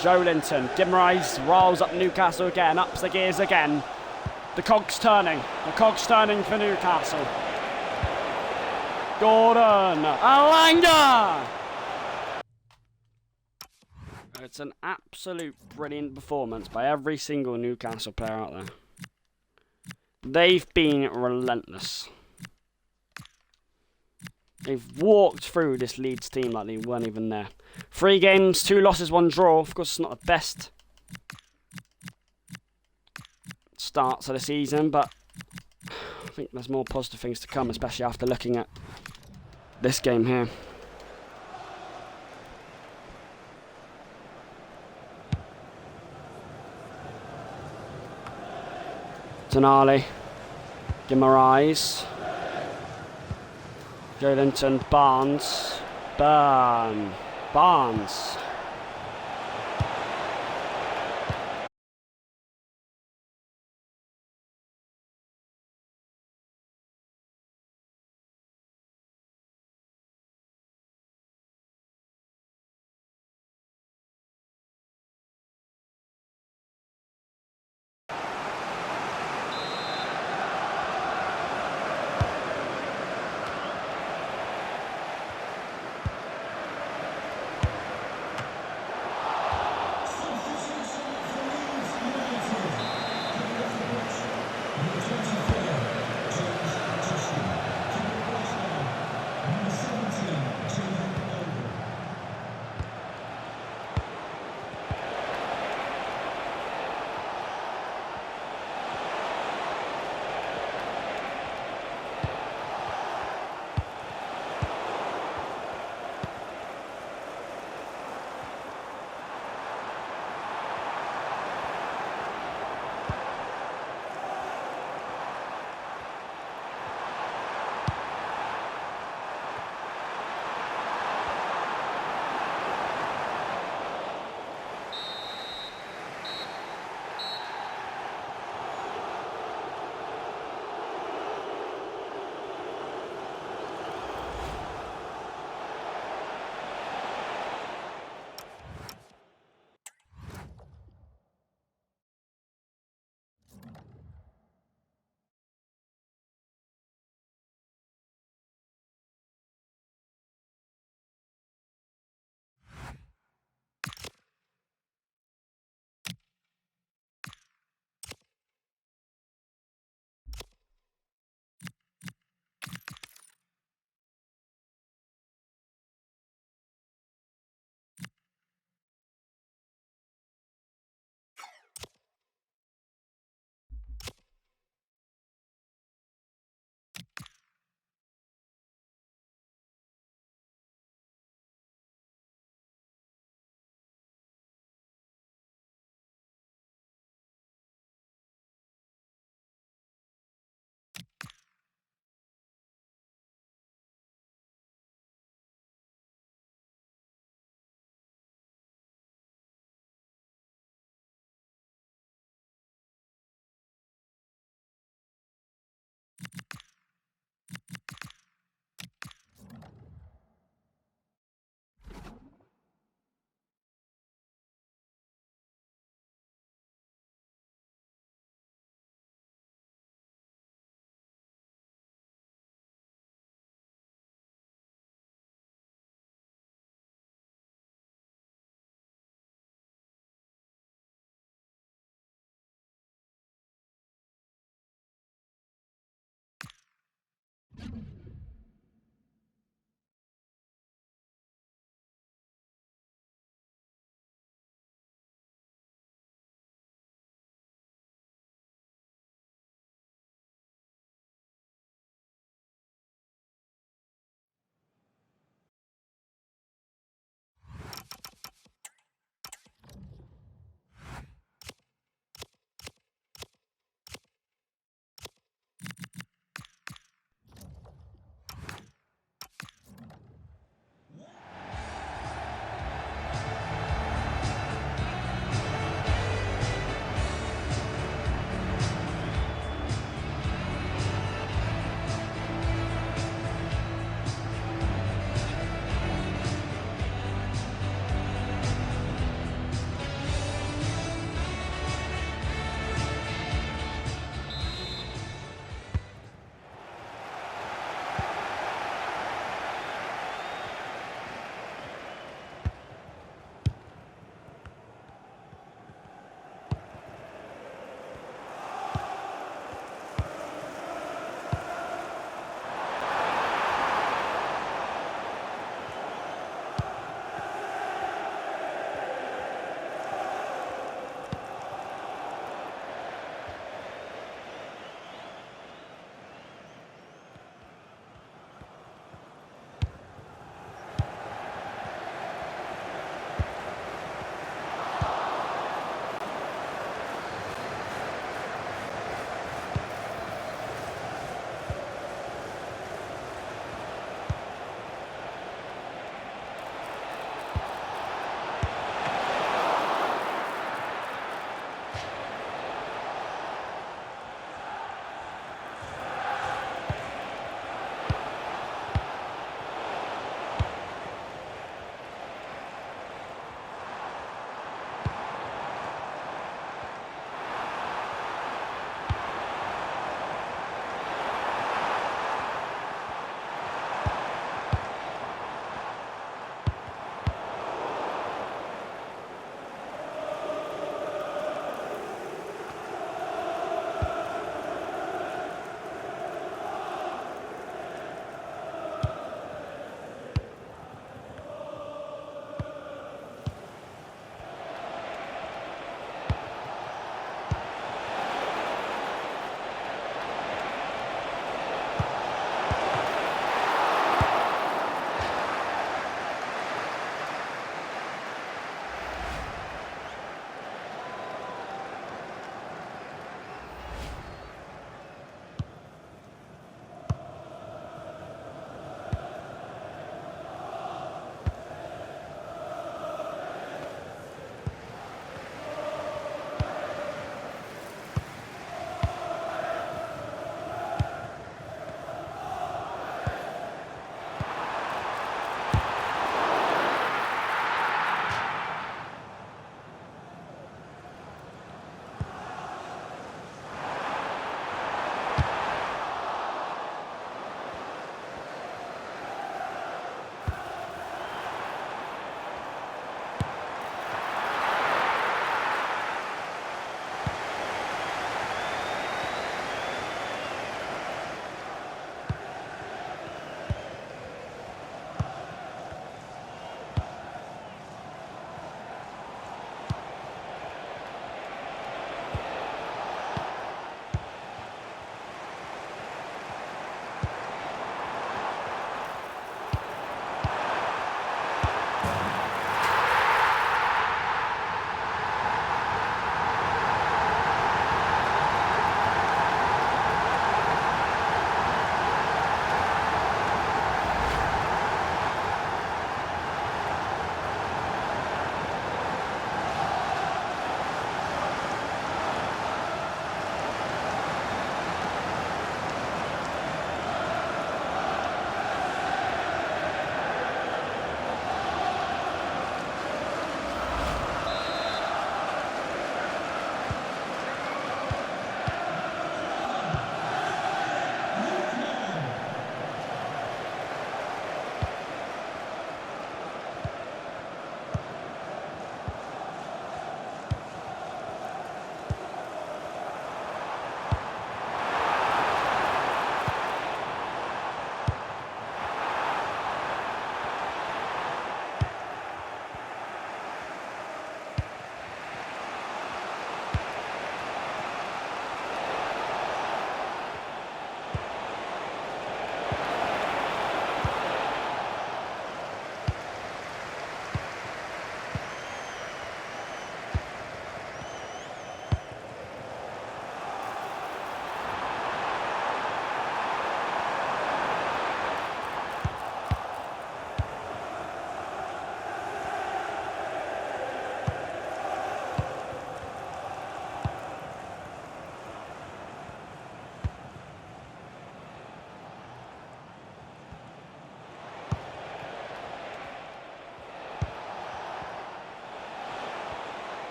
Joe Linton, Guimaraes rolls up Newcastle again, ups the gears again. The cog's turning for Newcastle. Gordon, Alanga! It's an absolute brilliant performance by every single Newcastle player out there. They've been relentless. They've walked through this Leeds team like they weren't even there. 3 games, 2 losses, 1 draw. Of course, it's not the best starts of the season, but I think there's more positive things to come, especially after looking at this game here. Denali. Guimaraes. Joelinton. Barnes. Barnes.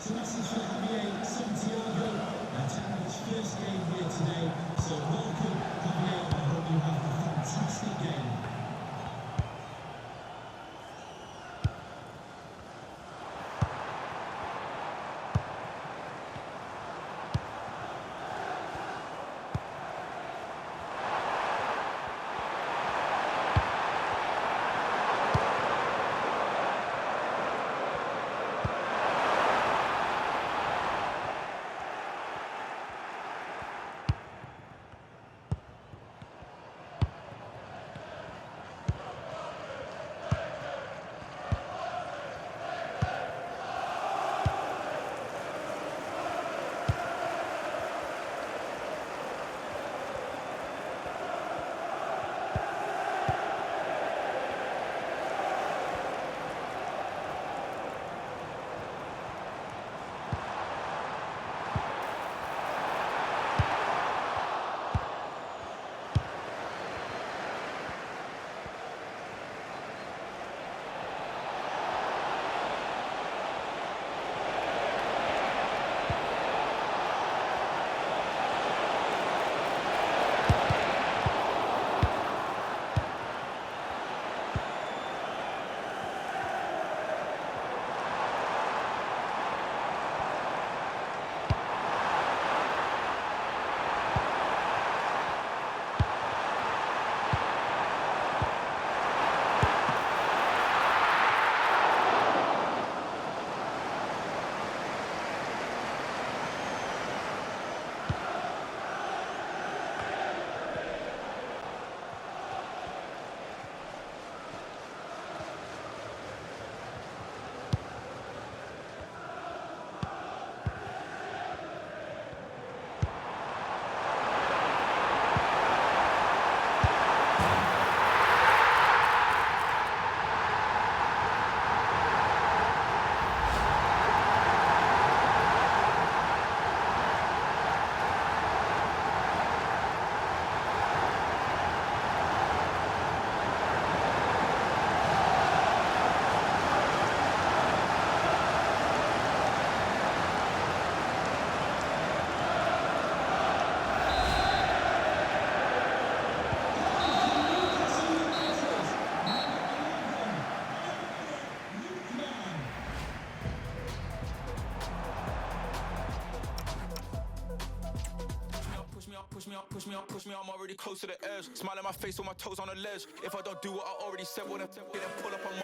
It's a message for Javier Santiago, attending his first game here today. So welcome, Javier. I hope you have a fantastic game. Push me up, I'm already close to the edge. Smile in my face with my toes on the ledge. If I don't do what I already said, then pull up on my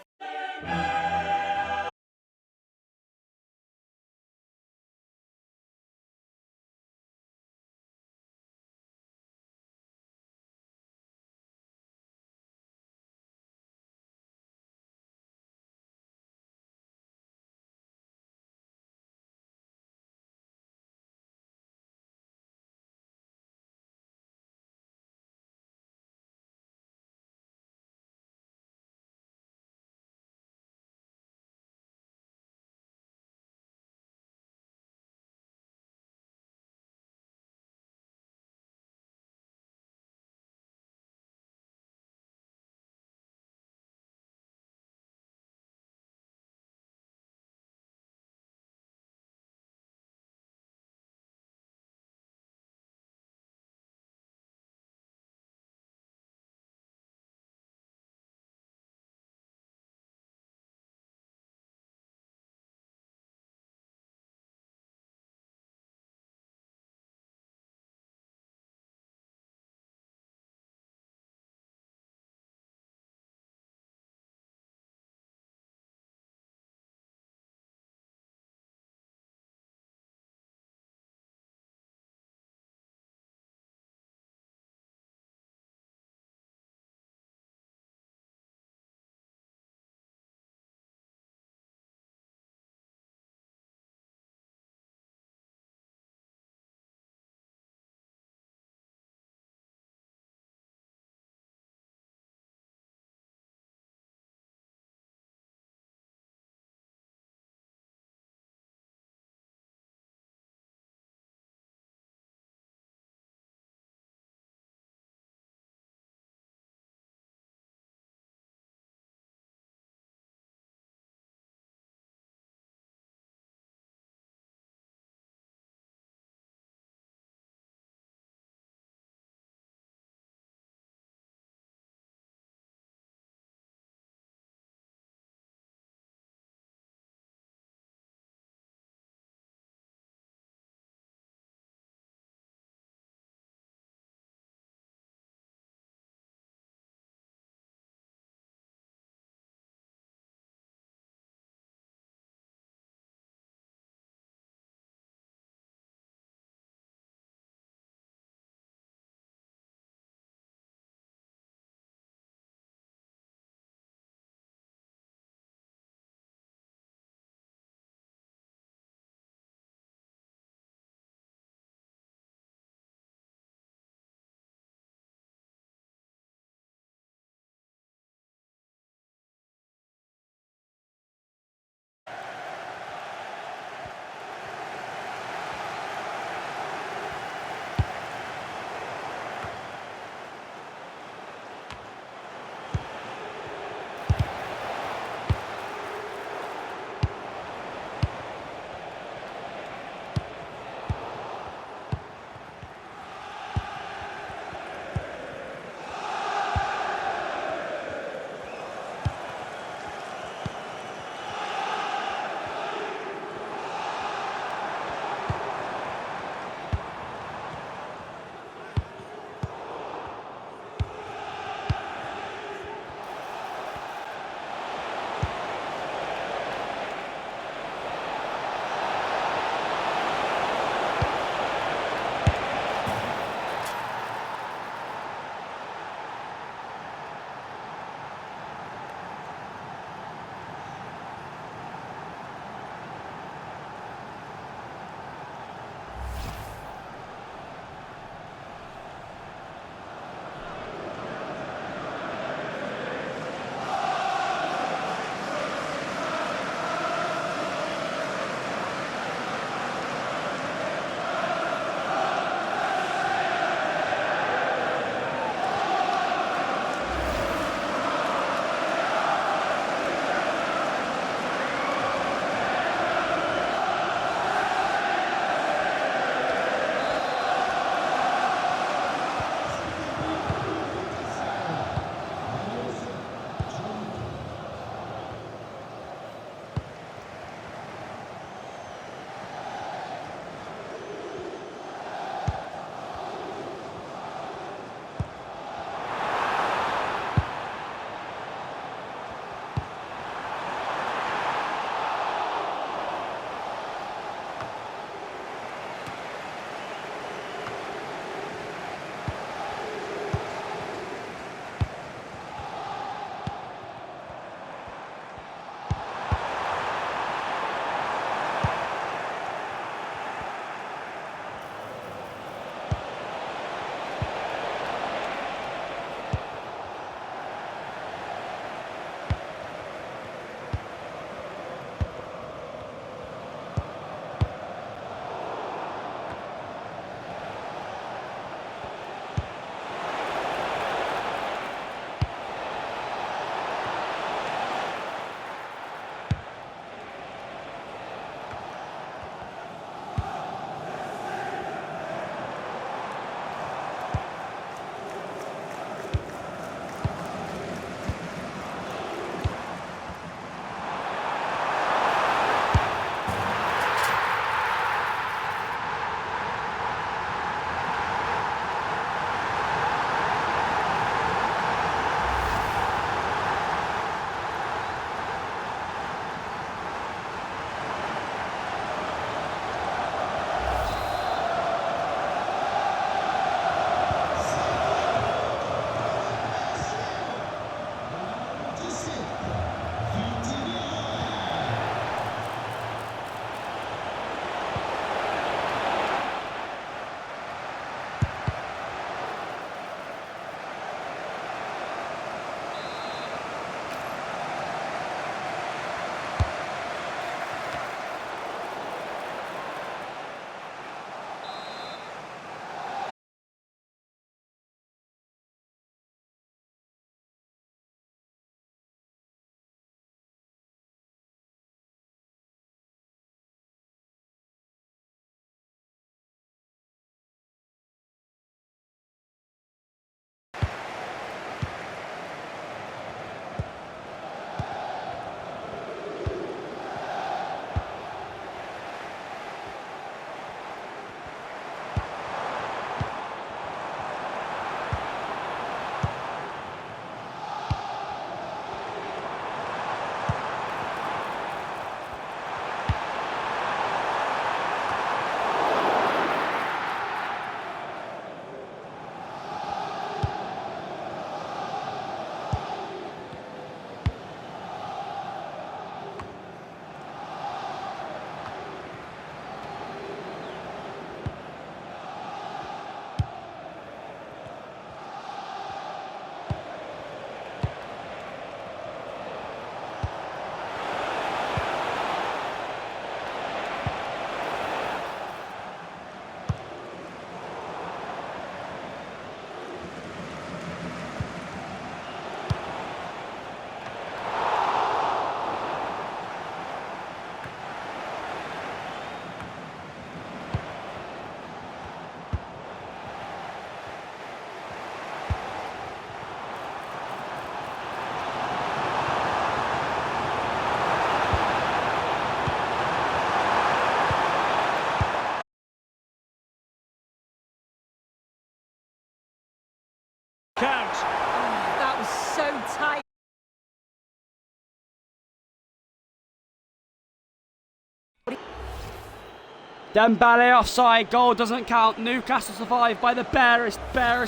Dembele offside, goal doesn't count. Newcastle survive by the barest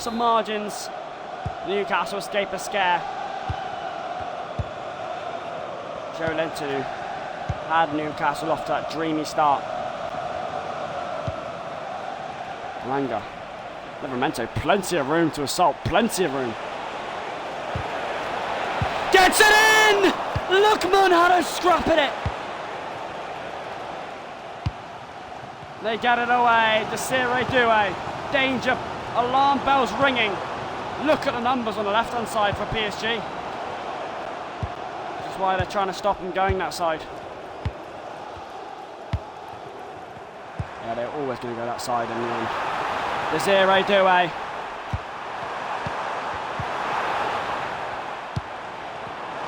of margins. Newcastle escape a scare. Joe Linton had Newcastle off to that dreamy start. Langa. Livramento, plenty of room to assault, plenty of room. Gets it in! Lookman had a scrap at it. They get it away. Desiree Doué. Danger. Alarm bells ringing. Look at the numbers on the left-hand side for PSG. Which is why they're trying to stop him going that side. Yeah, they're always going to go that side in the end. Desiree Doué.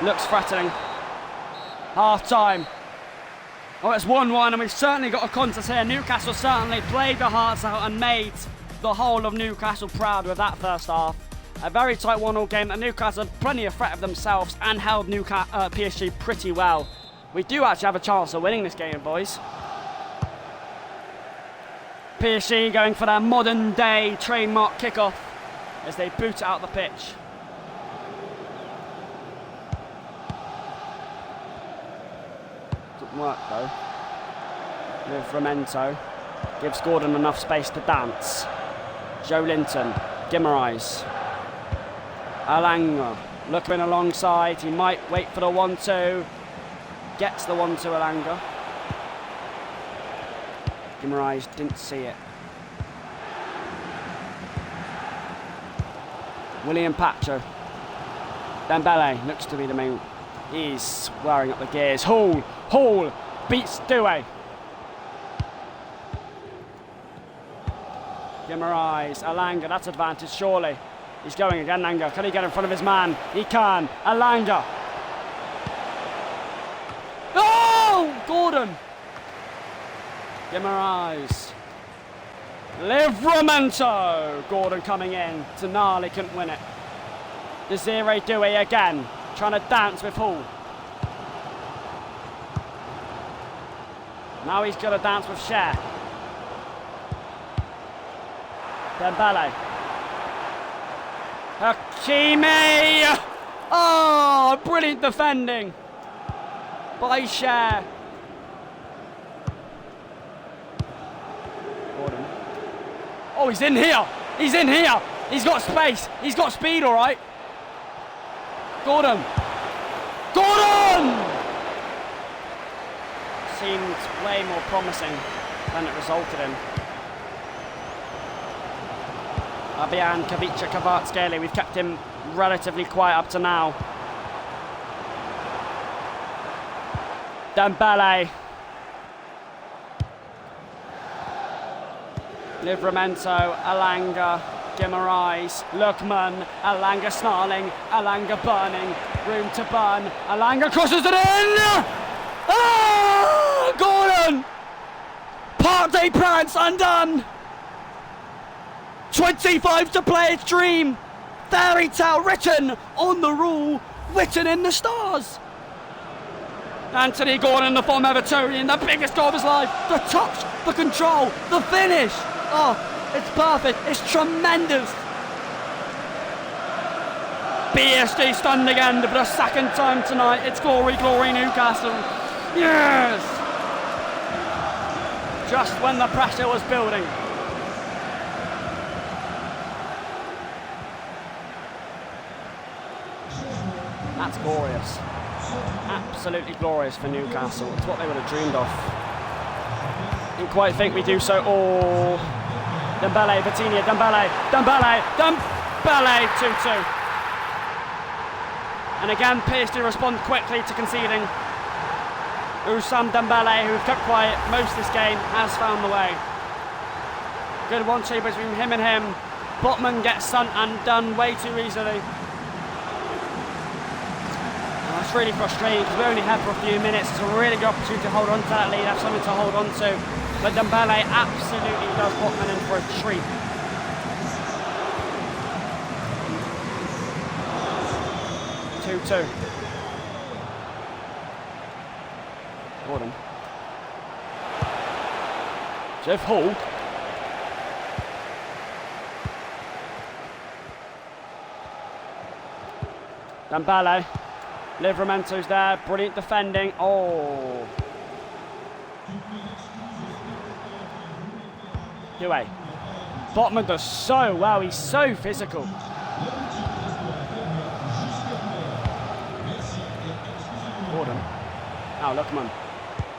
Looks threatening. Half time. Oh, it's 1-1 and we've certainly got a contest here. Newcastle certainly played their hearts out and made the whole of Newcastle proud with that first half. A very tight 1-1 game that Newcastle had plenty of threat of themselves and held PSG pretty well. We do actually have a chance of winning this game, boys. PSG going for their modern day trademark kickoff as they boot it out the pitch. Doesn't work though. Livramento gives Gordon enough space to dance. Joe Linton, Guimaraes, Alanga looking alongside. He might wait for the 1-2. Gets the 1-2 Alanga. Guimaraes didn't see it. William Pacho. Dembele looks to be the main. He's wearing up the gears. Hall beats Doué. Guimaraes, Alanga, that's advantage surely. He's going again, Alanga. Can he get in front of his man? He can. Alanga. Oh! Gordon. Guimaraes. Livramento. Gordon coming in. Tonali couldn't win it. Desiree Doué again. Trying to dance with Hall. Now he's got to dance with Cher. Dembele. Hakimi! Oh, brilliant defending by Cher. Gordon. Oh, he's in here. He's in here. He's got space. He's got speed, all right. Gordon. Gordon! Seemed way more promising than it resulted in. Fabian Kavica Kvaratskhelia, we've kept him relatively quiet up to now. Dembele. Livramento, Alanga, Guimaraes, Lookman, Alanga snarling, Alanga burning, room to burn, Alanga crosses it in! Ah! Gordon! Parc des Princes undone! 25 to play its dream! Fairy tale written on the rule, written in the stars! Anthony Gordon, the former Evertonian, the biggest goal of his life, the touch, the control, the finish! Oh, it's perfect, it's tremendous! PSG stunned again for the second time tonight. It's glory, glory Newcastle. Yes! Just when the pressure was building. That's glorious. Absolutely glorious for Newcastle. It's what they would have dreamed of. Didn't quite think we do so. Oh, Dembele, Vitinha, Dembele, 2-2. And again, PSG respond quickly to conceding. Ousmane Dembele, who kept quiet most of this game, has found the way. Good 1-2 between him and him. Botman gets sent and done way too easily. It's really frustrating because we only had for a few minutes. It's a really good opportunity to hold on to that lead, have something to hold on to. But Dembele absolutely does Botman in for a treat. Gordon. Jeff Hall. Dembele. Livramento's there. Brilliant defending. Oh. Doué. Botman does so well. He's so physical. Gordon. Now Lookman.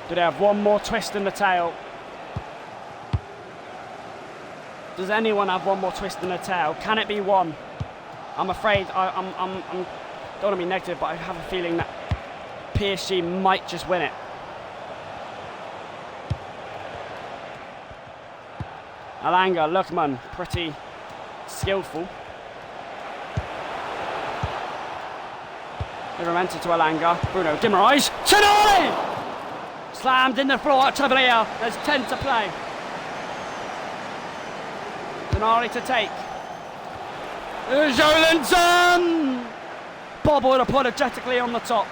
Do they have one more twist in the tail? Does anyone have one more twist in the tail? Can it be one? I'm afraid I'm don't want to be negative, but I have a feeling that PSG might just win it. Alanga, Lookman, pretty skillful. Livramento to Alanga. Bruno Guimaraes. Tonali! Slammed in the floor at Tavernier. There's 10 to play. Tonali to take. Jolinton! Bobbled apologetically on the top.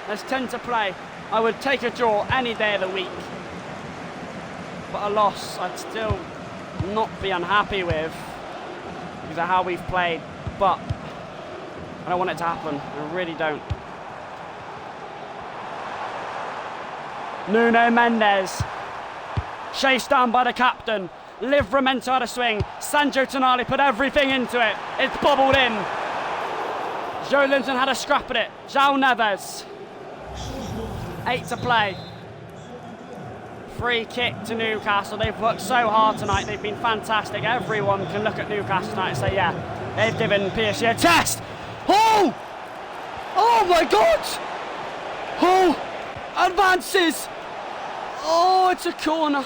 There's 10 to play. I would take a draw any day of the week. But a loss I'd still not be unhappy with because of how we've played. But I don't want it to happen. I really don't. Nuno Mendes. Chased down by the captain. Livramento had a swing. Sandro Tonali put everything into it. It's bobbled in. Jolinton had a scrap at it. João Neves. 8 to play. Free kick to Newcastle. They've worked so hard tonight. They've been fantastic. Everyone can look at Newcastle tonight and say, yeah, they've given PSG a test. Oh! Oh my God! Oh! Advances! Oh, it's a corner.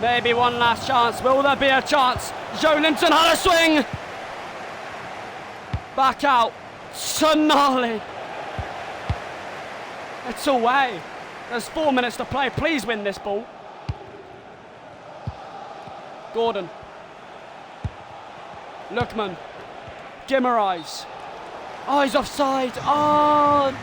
Maybe one last chance. Will there be a chance? Jolinton had a swing. Back out. Tonali. It's away. There's 4 minutes to play. Please win this ball. Gordon. Lookman. Guimaraes. Oh, he's offside. Oh.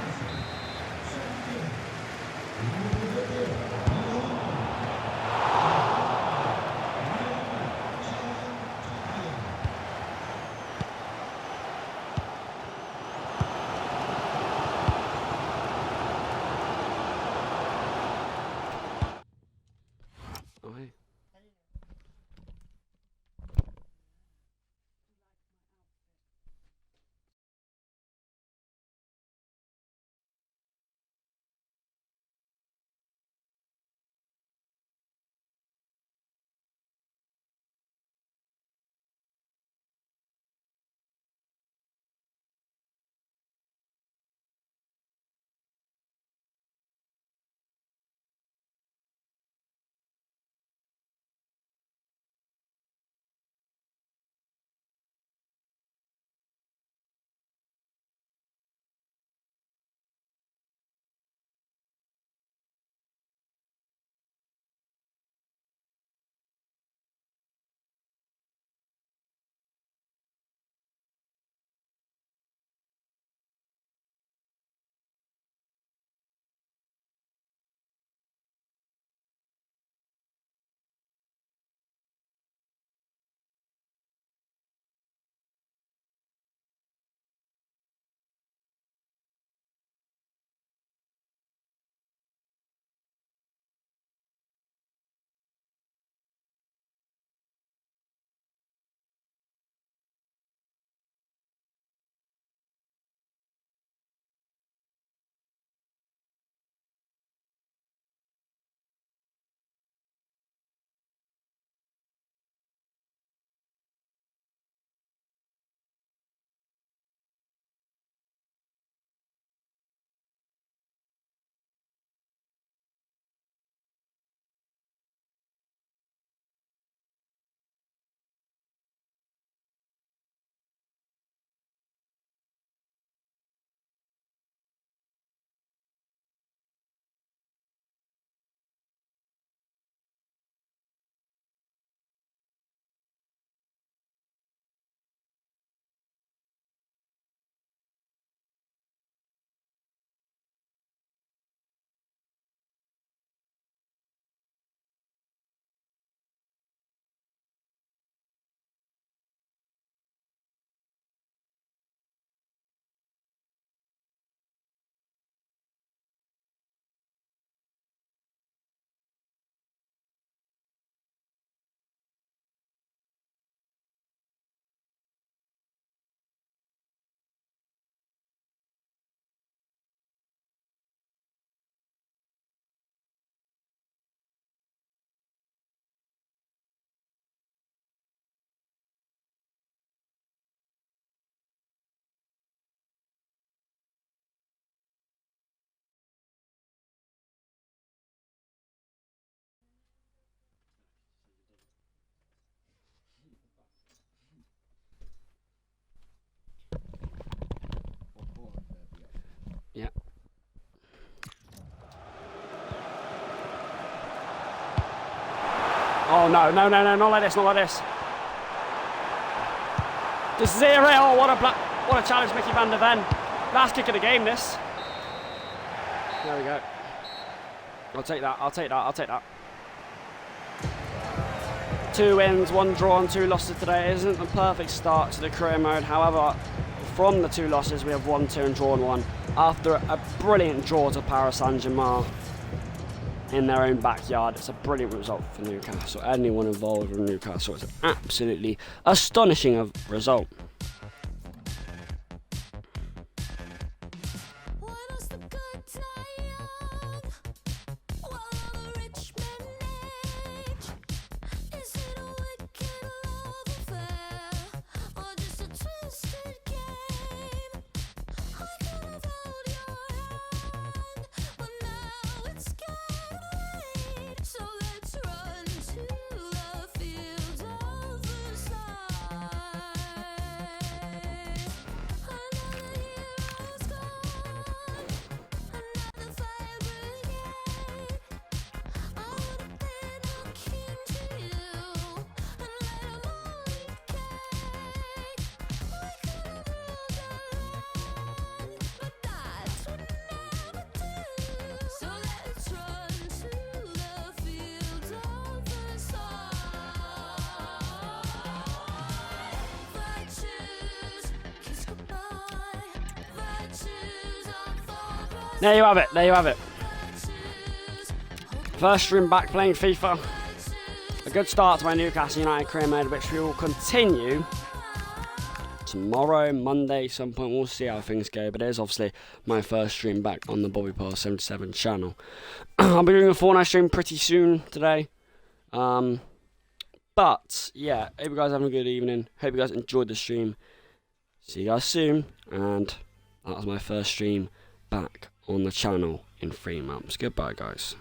Oh no, no, no, no, not like this, not like this. Just 0. Oh, what a challenge, Mickey van der Ven. Last kick of the game, this. There we go. I'll take that, I'll take that, I'll take that. 2 wins, 1 draw and 2 losses today. It isn't the perfect start to the career mode. However, from the 2 losses, we have won 2 and drawn 1 after a brilliant draw to Paris Saint-Germain in their own backyard. It's a brilliant result for Newcastle. Anyone involved with Newcastle, it's an absolutely astonishing result. There you have it, there you have it. First stream back playing FIFA. A good start to my Newcastle United career mode, which we will continue tomorrow, Monday, some point. We'll see how things go, but it is obviously my first stream back on the Bobby Pearl 77 channel. I'll be doing a Fortnite stream pretty soon today. But yeah, hope you guys are having a good evening. Hope you guys enjoyed the stream. See you guys soon, and that was my first stream back on the channel in 3 months. Goodbye, guys.